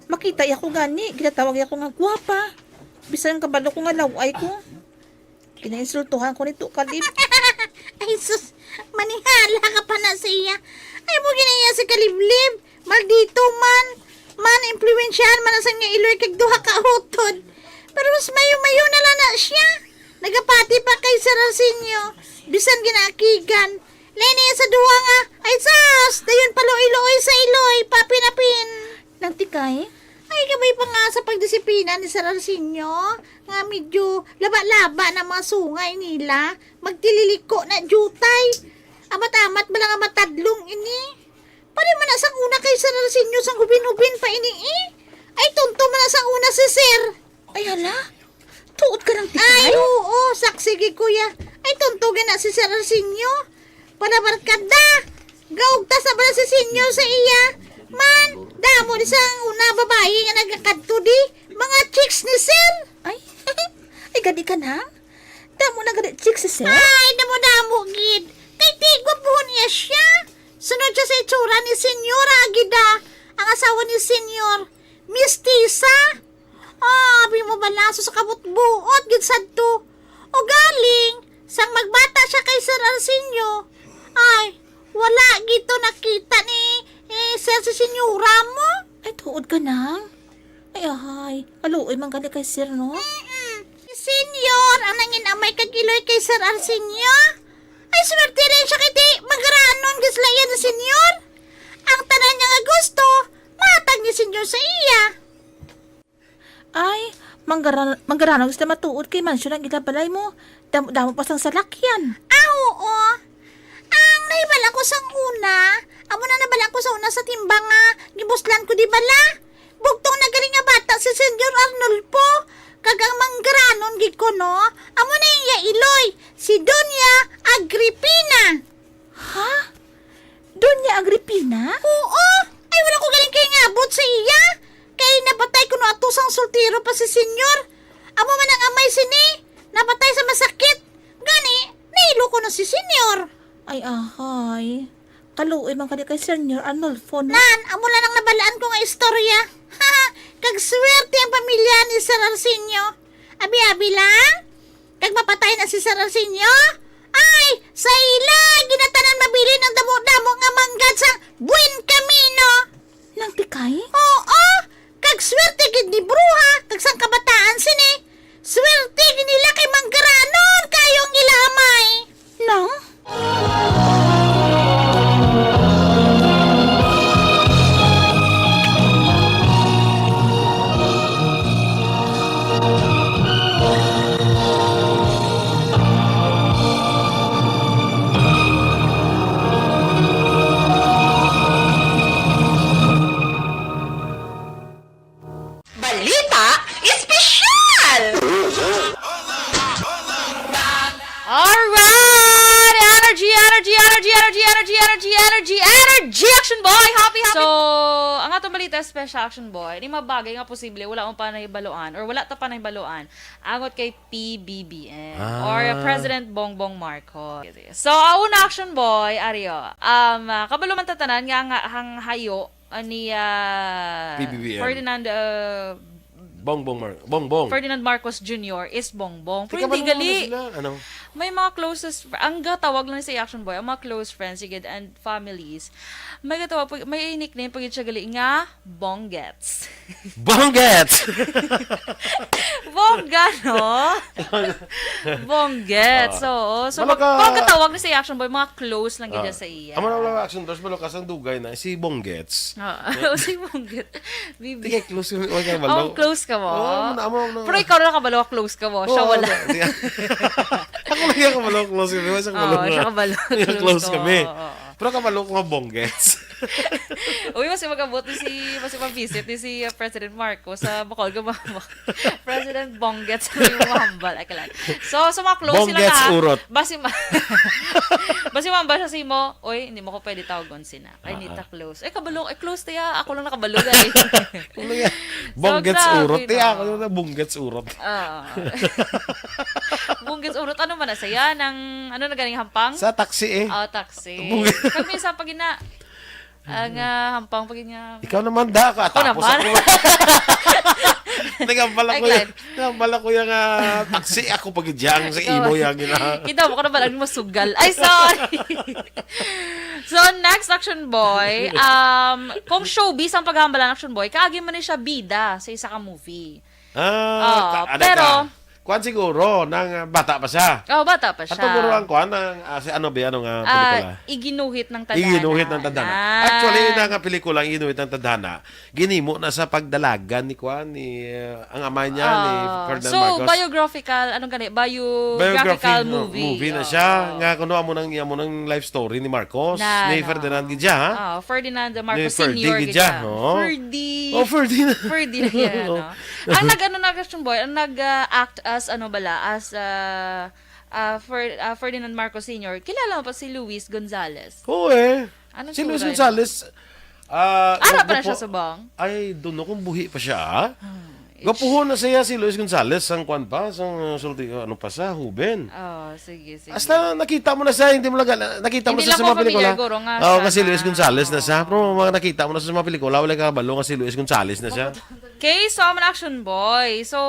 Makita ako gani. Ginatawag ako nga gwapa. Bisan kabalo ko nga laway ko. Ginainsultuhan ko nito Kalib. Ay sus, manihala ka pa na sa iya. Ay mo ginaya si Kaliblib. Maldito man. Man, impluensyahan man asang nga iloy kag duha ka hutod. Pero mas mayo-mayo na lang na siya. Nagapati pa kay Sir Arsenio. Bisan ginakigan. Lene sa duha nga. Ay sus, dayon palo-iloy sa iloy. Papinapin. Nang tikay? Ay kabay pa nga sa pagdisiplina ni Sir Arsenio. Nga medyo laba-laba na mga sungay nila. Magtililiko na jutay. Amat-amat ba lang ang matadlong ini? Pari man na sang una kay Sir Arsenio sang hubin-hubin pa ini eh. Ay tunto man na sang una si Sir. Ay hala, tuod ka ng tikay? Ay oo, saksi gi kuya. Ay tunto na si Sir Arsenio. panabarkada. Gaugta sa bala si senyor sa iya. Man, damo di sang una babae nga nagkakadto di. Mga chicks ni sir. Ay, ay gadi ka na? Damo na gadi chicks si sir? Ay, damo-damo, gid. Kay tigwa po niya siya. Sunod siya sa itsura ni Senyor Agida, ang asawa ni Senyor. Mistisa. Abi mo balaso sa kabutbuot, gid sadto. O galing, sang magbata siya kay Sir Arsenio. Ay, wala gito nakita ni Sir si Senyora mo. Ay, tuod ka na? Ay, aluoy man gadi kay sir, no? Si Senyor, ang nangin amay kagiloy kay Sir Arsenio. Ay, swerte rin siya kiti magaranon gislayan ni Senyor. Ang tanan niya nga gusto, matag ni Senyor sa iya. Ay, manggarano gusto matuod kay mansyon ang ilabalay mo. Damo pa sang salakyan. Oo. Ang naibala ko sang una, amo na nabala ko sa una sa timbang nga, gibuslan ko di bala. Bugtong nagaling nga bata si Senyor Arnulfo. Kagang manggaranon gid ko no. Amo na yung yailoy, si Doña Agripina. Ha? Doña Agripina? Oo. Ay wala ko galing kay ngabot sa iya. Kay napatay ko no atusang sultiro pa si Senyor. Amo man ang amay sini. Napatay sa masakit. Gani, nailo ko no si Senyor. Ay, ahay. Kaluoy man kadi kay Senyor Arnulfo, no? Nan, amo lang ang nabalaan ko nga istorya. Ha, kag swerte ang pamilya ni Sir Arsenio. Abi-abi lang. Kag mapatay na si Sir Arsenio. Ay, sa ila, ginatanan mabili ng damo-damo nga manggad sa Buen Camino. Nang tikay? Oo, kag swerte gid ni Bruha, kag sang kabataan sini. Swerte gid nila kay manggaranon kayong ilamay. Nang? Balita espesyal! Alright! Energy Action Boy! Happy! So, ang atong balita special Action Boy, di mabagay nga posible wala mo pa na ibaluan or wala ta pa na ibaluan angot kay PBBM or President Bongbong Marcos. So, una Action Boy, Ario, kabalo man tatanan nga hang hayo ni PBBM. Ferdinand Bongbong. Ferdinand Marcos Jr. is Bongbong. Pero Teka, hindi gali. Ano? May mga closest, ang gatawag lang sa Action Boy, ang mga close friends, sigid, and families, may gatawag, may nickname pag siya gali nga, Bonggets. Bonggets! Bongga, no? Bonggets. So pag gatawag na sa Action Boy, mga close lang gid sa iya. Amo na Action Boy, malakas ang dugay na, si Bonggets. Si Bonggets. Bibi. Tika, close yun. Okay, close ka mo? Amo. Pero ikaw na kabalo, close ka mo. Siya wala. Ako lang yung kabalo, close kami. Siya kabalo. Close kami. Pero kabalo ko nga Bonggets. Uy, mas magabot mas mag-visit ni si President Marcos sa Bacol. President Bonggets sa yung mahambal. Ay, kalan. So, mga close sila Bonggets na. urot. Basi mahambal siya si mo, uy, hindi mo ko pwede tawagon sina. Ay, nita close. Ay, kabalo. Ay, close tayo. Ako lang nakabalo. Bonggets urot. Ako yung Bonggets urot. Bonggets urot. Ano man na saya? Ano na ganing hampang? Sa taxi eh. Taxi. Kami sa pagina. Ang hampang pagina. Ikaw naman da ka. Ako Tapos naman. Nagambala ko yung taxi. Ako pag-idyang sa imo yung Kita mo ka na balang mo sugal. Ay, sorry. So, next Action Boy. Kung showbiz ang paghambalan ng Action Boy, kaagi man siya bida sa isa ka movie. Pero kuan siguro, nang bata pa siya. Bata pa siya. At siguro ang kuan, si ano ba, pelikula? Iginuhit ng Tadhana. Iginuhit ng Tadhana. Actually, nga pelikula, Iginuhit ng Tadhana, ginimo na sa pagdalagan ni kuan, ni ang ama niya, ni Ferdinand Marcos. So, biographical, biographical movie. Movie na siya. Nga, kuno mo ng life story ni Marcos, ni Ferdinand Gidja, ha? Ferdinand Marcos Ferdy Sr. Gidja. Ferdinand. Ferdy na yan, no? Ang nag-Action Boy, ang nag-act as Ferdinand Marcos Sr., kilala mo pa si Luis Gonzales? Oo Anong si Luis tsura Gonzales. Ara pa na siya subong? Ay, doon kung buhi pa siya. Gapuhon na siya si Luis Gonzales sang kwan pa, sang sulti ano pa sa Huben. Sige. Hasta nakita mo na siya, hindi mo lang nakita mo na siya sa mga pelikula. Kasi Luis Gonzales na siya. Pero mga nakita mo na siya sa mga pelikula, wala ka kabalo kasi Luis Gonzales na siya. Okay, so I'm an action boy. So,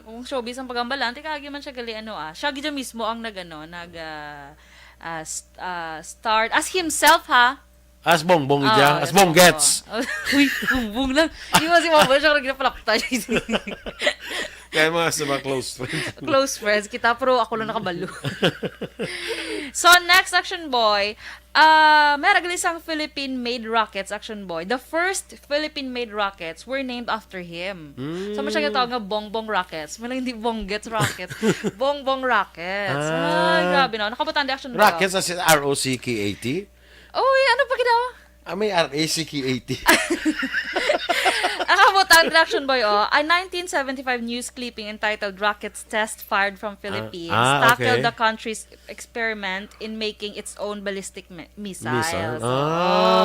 kung showbiz ang pagambalan, tikagi man siya gali siya gidya mismo ang start as himself ha. As bongbong ija, as bonggets. Uy, bongbong lang. Hindi mo si Mama siya kung ginapalakta. Kaya mga sa mga close friends. Close friends kita, pero ako lang nakabalo. So, next action boy, may isang Philippine-made rockets, action boy. The first Philippine-made rockets were named after him. So, siya tawag nga bongbong rockets. Malang hindi bonggets rockets. Bongbong rockets. Ay, grabe no. Nakabutan di action boy. Rockets as in R-O-C-K-A-T? Uy, ano pa ginawa? May R-A-C-K-A-T. Nakabutan di action boy a 1975 news clipping entitled Rockets Test Fired from Philippines tackled the country's experiment in making its own ballistic missiles.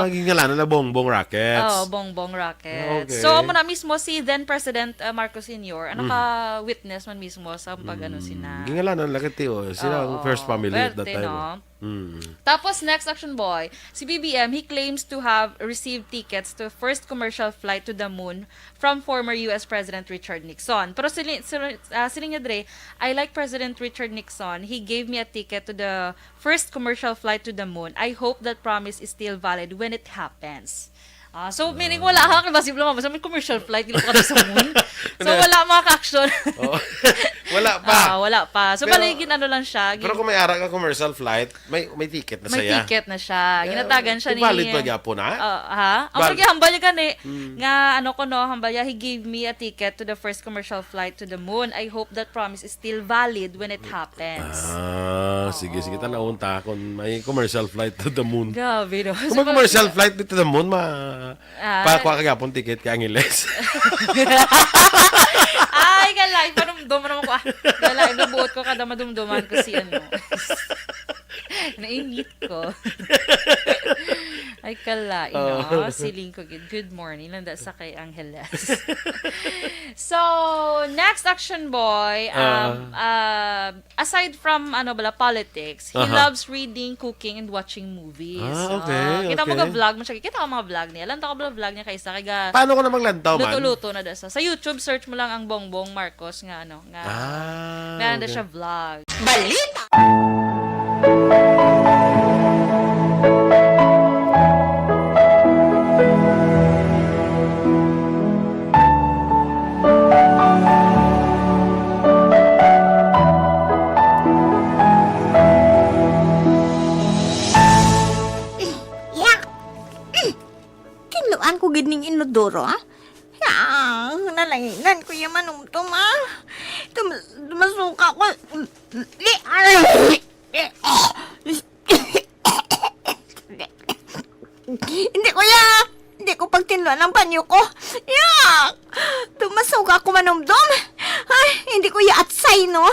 Gingalanan na bongbong rockets. Bongbong rockets. Okay. So, muna mismo si then President Marcos Sr. naka-witness man mismo sa sina. Gingalanan lakiti sila ang first family at that time. No? Tapos, next action boy, si BBM, he claims to have received tickets to first commercial flight to the moon from former US President Richard Nixon. Pero siling niya dre, I like President Richard Nixon. He gave me a ticket to the first commercial flight to the moon. I hope that promise is still valid when it happens. So, meaning wala ka, kasi lang may commercial flight, hindi ka sa moon. So, wala mga ka-action. Wala pa. Wala pa. So, baligin lang siya. Pero kung may ara ka commercial flight, may ticket na siya. May ticket na siya. Ginatagan siya ni... Valid pa gyapon na? Ang hambal niya gani, nga hambal niya, he gave me a ticket to the first commercial flight to the moon. I hope that promise is still valid when it happens. Sige. Tanaunta kung may commercial flight to the moon. Gabi, no? Kung may commercial flight to the moon, pakuha ka gyapon ticket ka Angeles. Ay, galay. Panumdum naman ko. Galay, nabuot ko kada madumduman ko si Nainit ko. Ay, kalay, no? Siling ko. Good morning. Landa sa kay Angeles. So, next action boy, aside from, politics, he loves reading, cooking, and watching movies. Okay. Kita mo ka-vlog mo siya. Kita ko mga vlog niya. Lantaw ko vlog niya kaysa. Paano ko namang lantaw man? Luto-luto na dasa. Sa YouTube, search mo lang ang Bongbong Marcos nga, meron na siya vlog. Balita! Kinuan ko gining inodoro, nalainan ko yung manumtum, Masuka ko. Hindi ko pagtinluan ang banyo ko. Tumasuka ko manumdum. Ay, hindi ko atsay, no?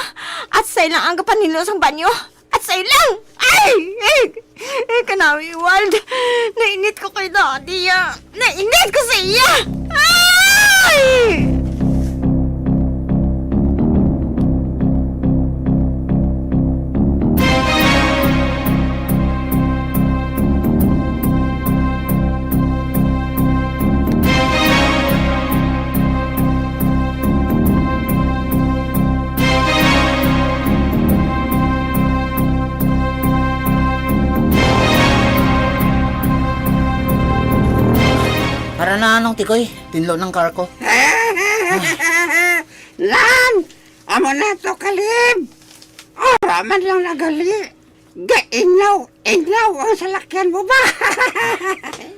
Atsay lang ang kapanilo sa banyo. Atsay lang! Ay! Kanawi, Wald. Nainit ko kay Daddy, Nainit ko sa iya! Ay! Para na tikoy, tinlo ng car ko. Lan! Amo na to kalib! Ora man lang nagali. Gainaw ang salakyan mo ba?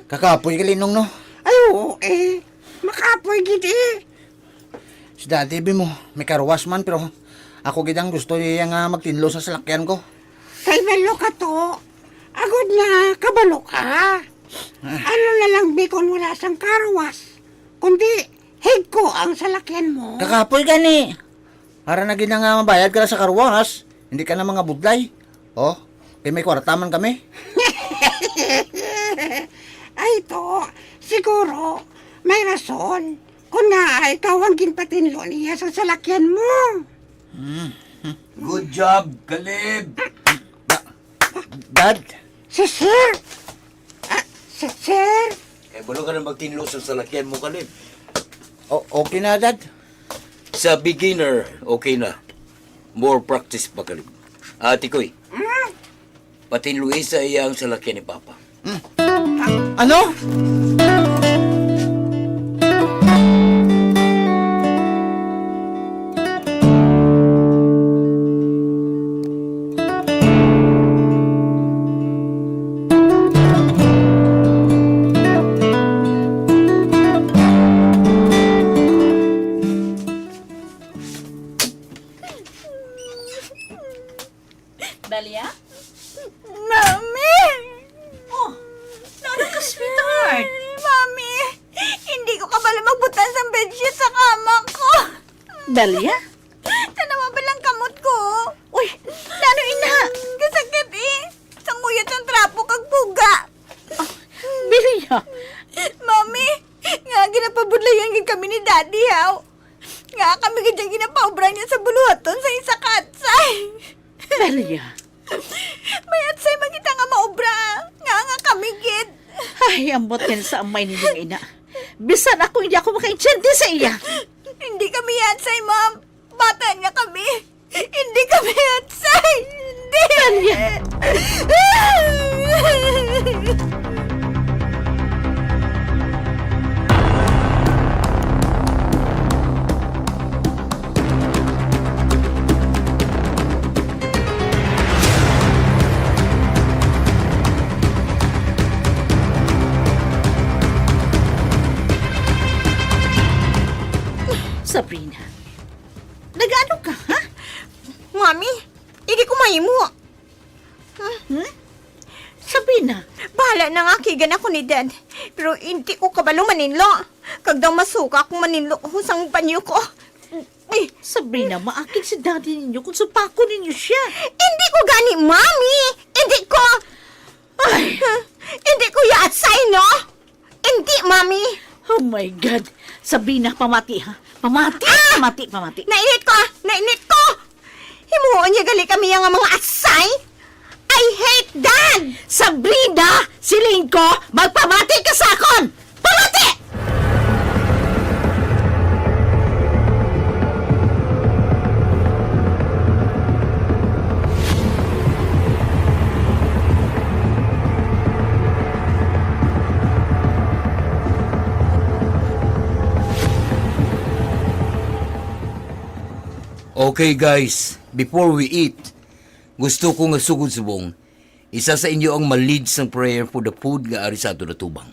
Kakapoy kalinong no? Ay, oo makapoy gidi. Si Daddy mo, may karwas man pero ako gidang gusto niya nga magtinlo sa salakyan ko. Kay balo ka to. Agod na, kabalo ka. Ano na lang bikon wala sang karwas. Kundi, hig ko ang salakyan mo. Kakapoy gani. Para na gina nga mabayad ka na sa karwas. Hindi ka na mga budlay. Oh, may kwartaman kami. Ay, to, siguro, may rason. Kung na ikaw ang ginpatinlo niya sa salakyan mo. Good job, Caleb. Dad? Si Sir! Si Sir! Eh, balo ka na magtinlo sa salakyan mo, Caleb. Okay na, Dad. Sa beginner, okay na. More practice pa, Caleb. Ate Koy, patinluin sa iyang salakyan ni Papa. Ano? Dalia? Mami! Oh, naroon ka, sweetheart. Mami! Hindi ko kabalo magbutan sa bedsheet sa kama ko. Dalia? Tanawa ba lang kamot ko? Uy, lalo ina. Kasakit eh. Sanguyat ang trapo kag puga. Dalia? Mami, nga ginapabudlayan gid kami ni Daddy, haw. Nga kami gid ginapaubra niya sa buluhaton sa isa katsay. Dalia? May atsay magita nga maubra. Nga kami gid. Ay, ambot yan sa amay ninyong ina. Bisan ako, hindi ako makaintindi sa iya. Hindi kami atsay, ma'am. Bata niya kami. Hindi kami atsay. Hindi. Dalia? Sabrina, nag-ano ka, ha? Mami, hindi ko mahimo. Sabrina, bahala na nga kigan ako ni Dad. Pero hindi ko kabalo maninlo. Kag daw masuka akong maninlo husang banyo ko. Sabrina, maakit si daddy ninyo kung supako ninyo siya. Hindi ko gani, Mami! Hindi ko... Ay, hindi ko yatsay, no? Hindi, Mami. Oh my God. Sabrina, pamati, ha? Pamati, pamati. Nainit ko, nainit ko! Himuon niya gali kami ang mga asay? I hate that! Sabrina, silin ko, magpamati ka sa akon! Pamati! Okay guys, before we eat, gusto ko nga sugod subong, isa sa inyo ang ma-lead sang prayer for the food nga ari sa ato na tubang.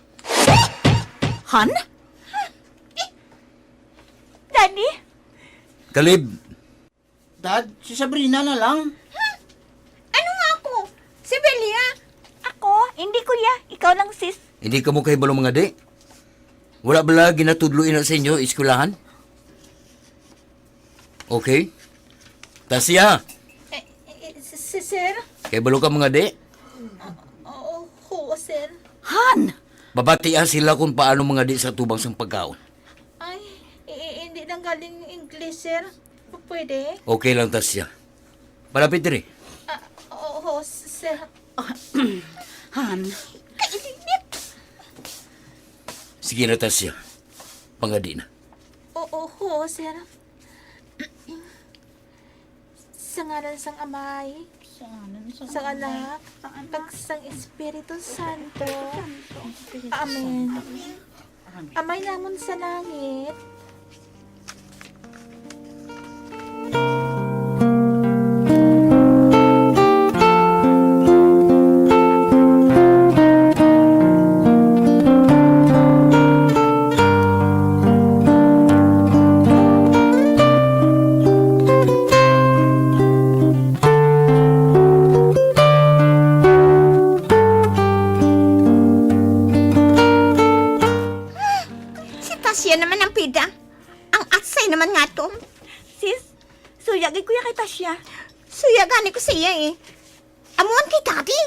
Han? Daddy? Caleb, Dad, si Sabrina na lang. Ano nga ako? Si Belia? Ako? Hindi ko ya. Ikaw lang, sis. hindi ka mo kay balong mga di? Wala bala ginatudluin na sa inyo, iskulahan? Okay? Tasya, Sir? kay balong ka mga di? Oo, sir. Han! Babatian sila kung paano mga di sa tubang sang pagkaon. Ay, hindi nang galing English, sir. Pwede? Okay lang, Tasya. Palapit rin. Oo, sir. Han? Sige na, Tasya. Pangadi na. Oo, sir. Sa ngalan sang Amay, sang Anak, kag sang Espiritu Santo. Amen. Amay namon sa langit. Tasya naman ang pida. Ang atsay naman nga to. Sis, Suya, gay kuya kay Tasya. Suya, gani ko siya eh. Amuan kay Daddy.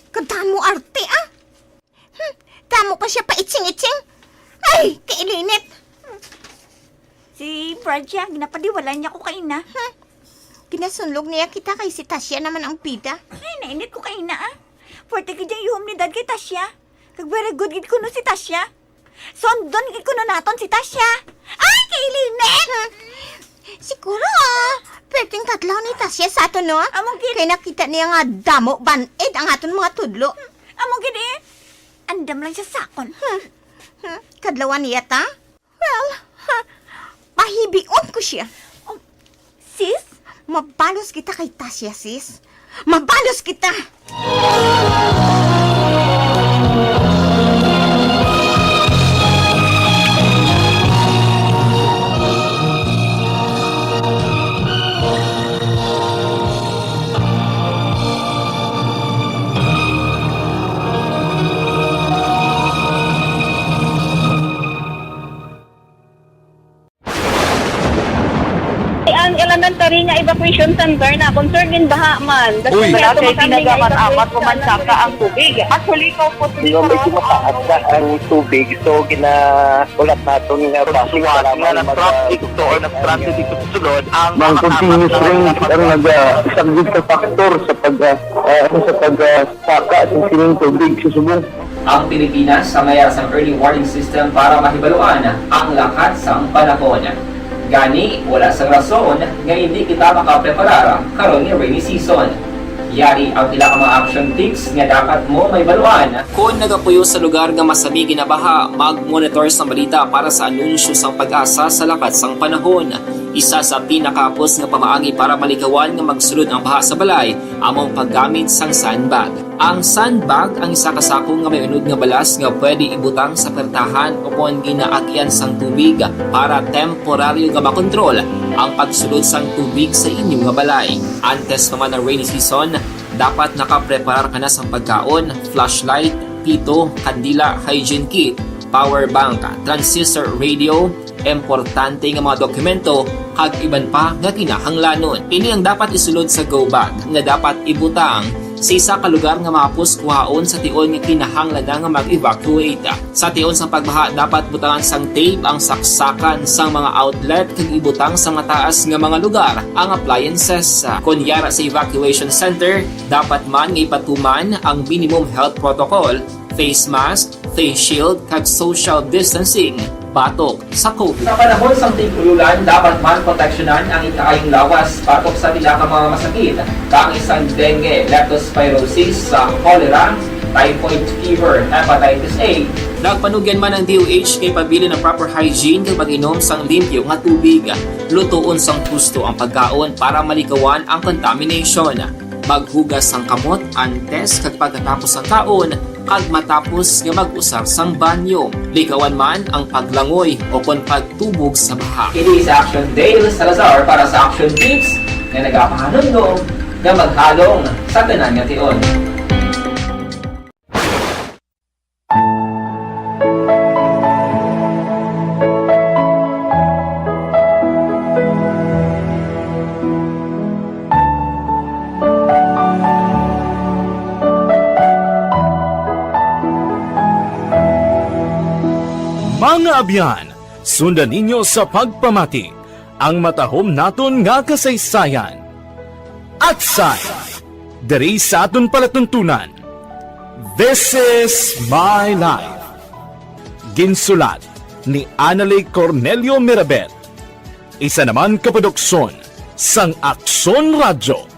Kadamo arte ah. Tamo pa siya pa itsing-itsing. Ay, kailinit. Si Bradya, ginapadiwala niya ko kaina. Ginasunlog niya kita kay si Tasya naman ang pita. Ay, nainit ko kaina ah. Forte ka dyan yung ni Dad kay Tasya. Kag very good gid ko no si Tasya. Sondon gid ko no naton si Tasya. Ay, kailinit. Siguro pwedeng tatlaw ni Tasya sa aton no? Among gid. Kaya nakita niya nga damo baned ang aton mga tudlo. Among gid eh. Andam lang siya sakon. Kadlawan niya ta? Well, pahibion ko siya. Sis, mabalos kita kay Tasya, sis. Mabalos kita! Ang elementary nga evacuation center na concern din baha man. Uy, kasi tinagaman amat kumansaka ang tubig. Actually, ikaw po Di ba medyo mataas na ang tubig, so ulat natin nga Pasuwag nga ng traffic to or nag-transit dito sa sulod ang Mang continuous rin ang isang good factor sa pagsaka at sining tubig sa subong. Ang Pilipinas sa mayroon sa early warning system para mahibaluan ang lakat sa panahon. Gani, wala sa rason nga hindi kita makapreparara karon ni rainy season. Yari ang pila ka mga action tips nga dapat mo may baluan. Kung nagapuyo sa lugar nga masabi ginabaha, mag-monitor sa balita para sa anunsyo sang pag-asa sa lakat sang panahon. Isa sa pinakapos nga pamaagi para malikawan nga magsulod ang baha sa balay, among paggamit sang sandbag. Ang sandbag ang isa kasakong nga may unod nga balas nga pwede ibutang sa pertahan upon ginaagyan sang tubig para temporaryo nga makontrol ang pagsulod sang tubig sa inyong nga balay. Antes naman ng rainy season, dapat nakapreparar ka na sa pagkaon, flashlight, pito, kandila, hygiene kit, power bank, transistor radio, importante nga mga dokumento, kag iban pa nga kinahanglanon. Ini ang dapat isulod sa go bag nga dapat ibutang sa isa ka lugar nga mapus kuhaon sa tion nga kinahanglan nga mag-evacuate. Sa tion sa pagbaha dapat butangan sang tape ang saksakan sang mga outlet kag ibutang sa mataas nga mga lugar ang appliances. Kunyara sa evacuation center, dapat man nga ipatuman ang minimum health protocol, face mask, face shield kag social distancing. Batok sa COVID. Sa panahon sa tig-ululan, dapat man proteksyonan ang ikaayong lawas batok sa pinaka mga masakit. Kang isang dengue, leptospirosis, cholera, typhoid fever, hepatitis A. Nagpanugyan man ang DOH kay pabili ng proper hygiene kay pag-inom sang limpyo nga tubig. Lutuon sang husto ang pagkaon para malikawan ang contamination. Maghugas sang kamot antes kag pagkatapos ang kaon kag matapos nga mag-usar sang banyo. Likawan man ang paglangoy o kon pagtubog sa baha. Kini sa Action Dale Salazar para sa Action Tips nga nagapahanundong nga maghalong sa tanan nga tion. Mga abyan, sundan ninyo sa pagpamati ang matahom naton nga kasaysayan. At say, diri sa aton palatuntunan, This is My Life. Ginsulat ni Annalie Cornelio Mirabet. Isa naman kaproduksyon sang Aksyon Radyo.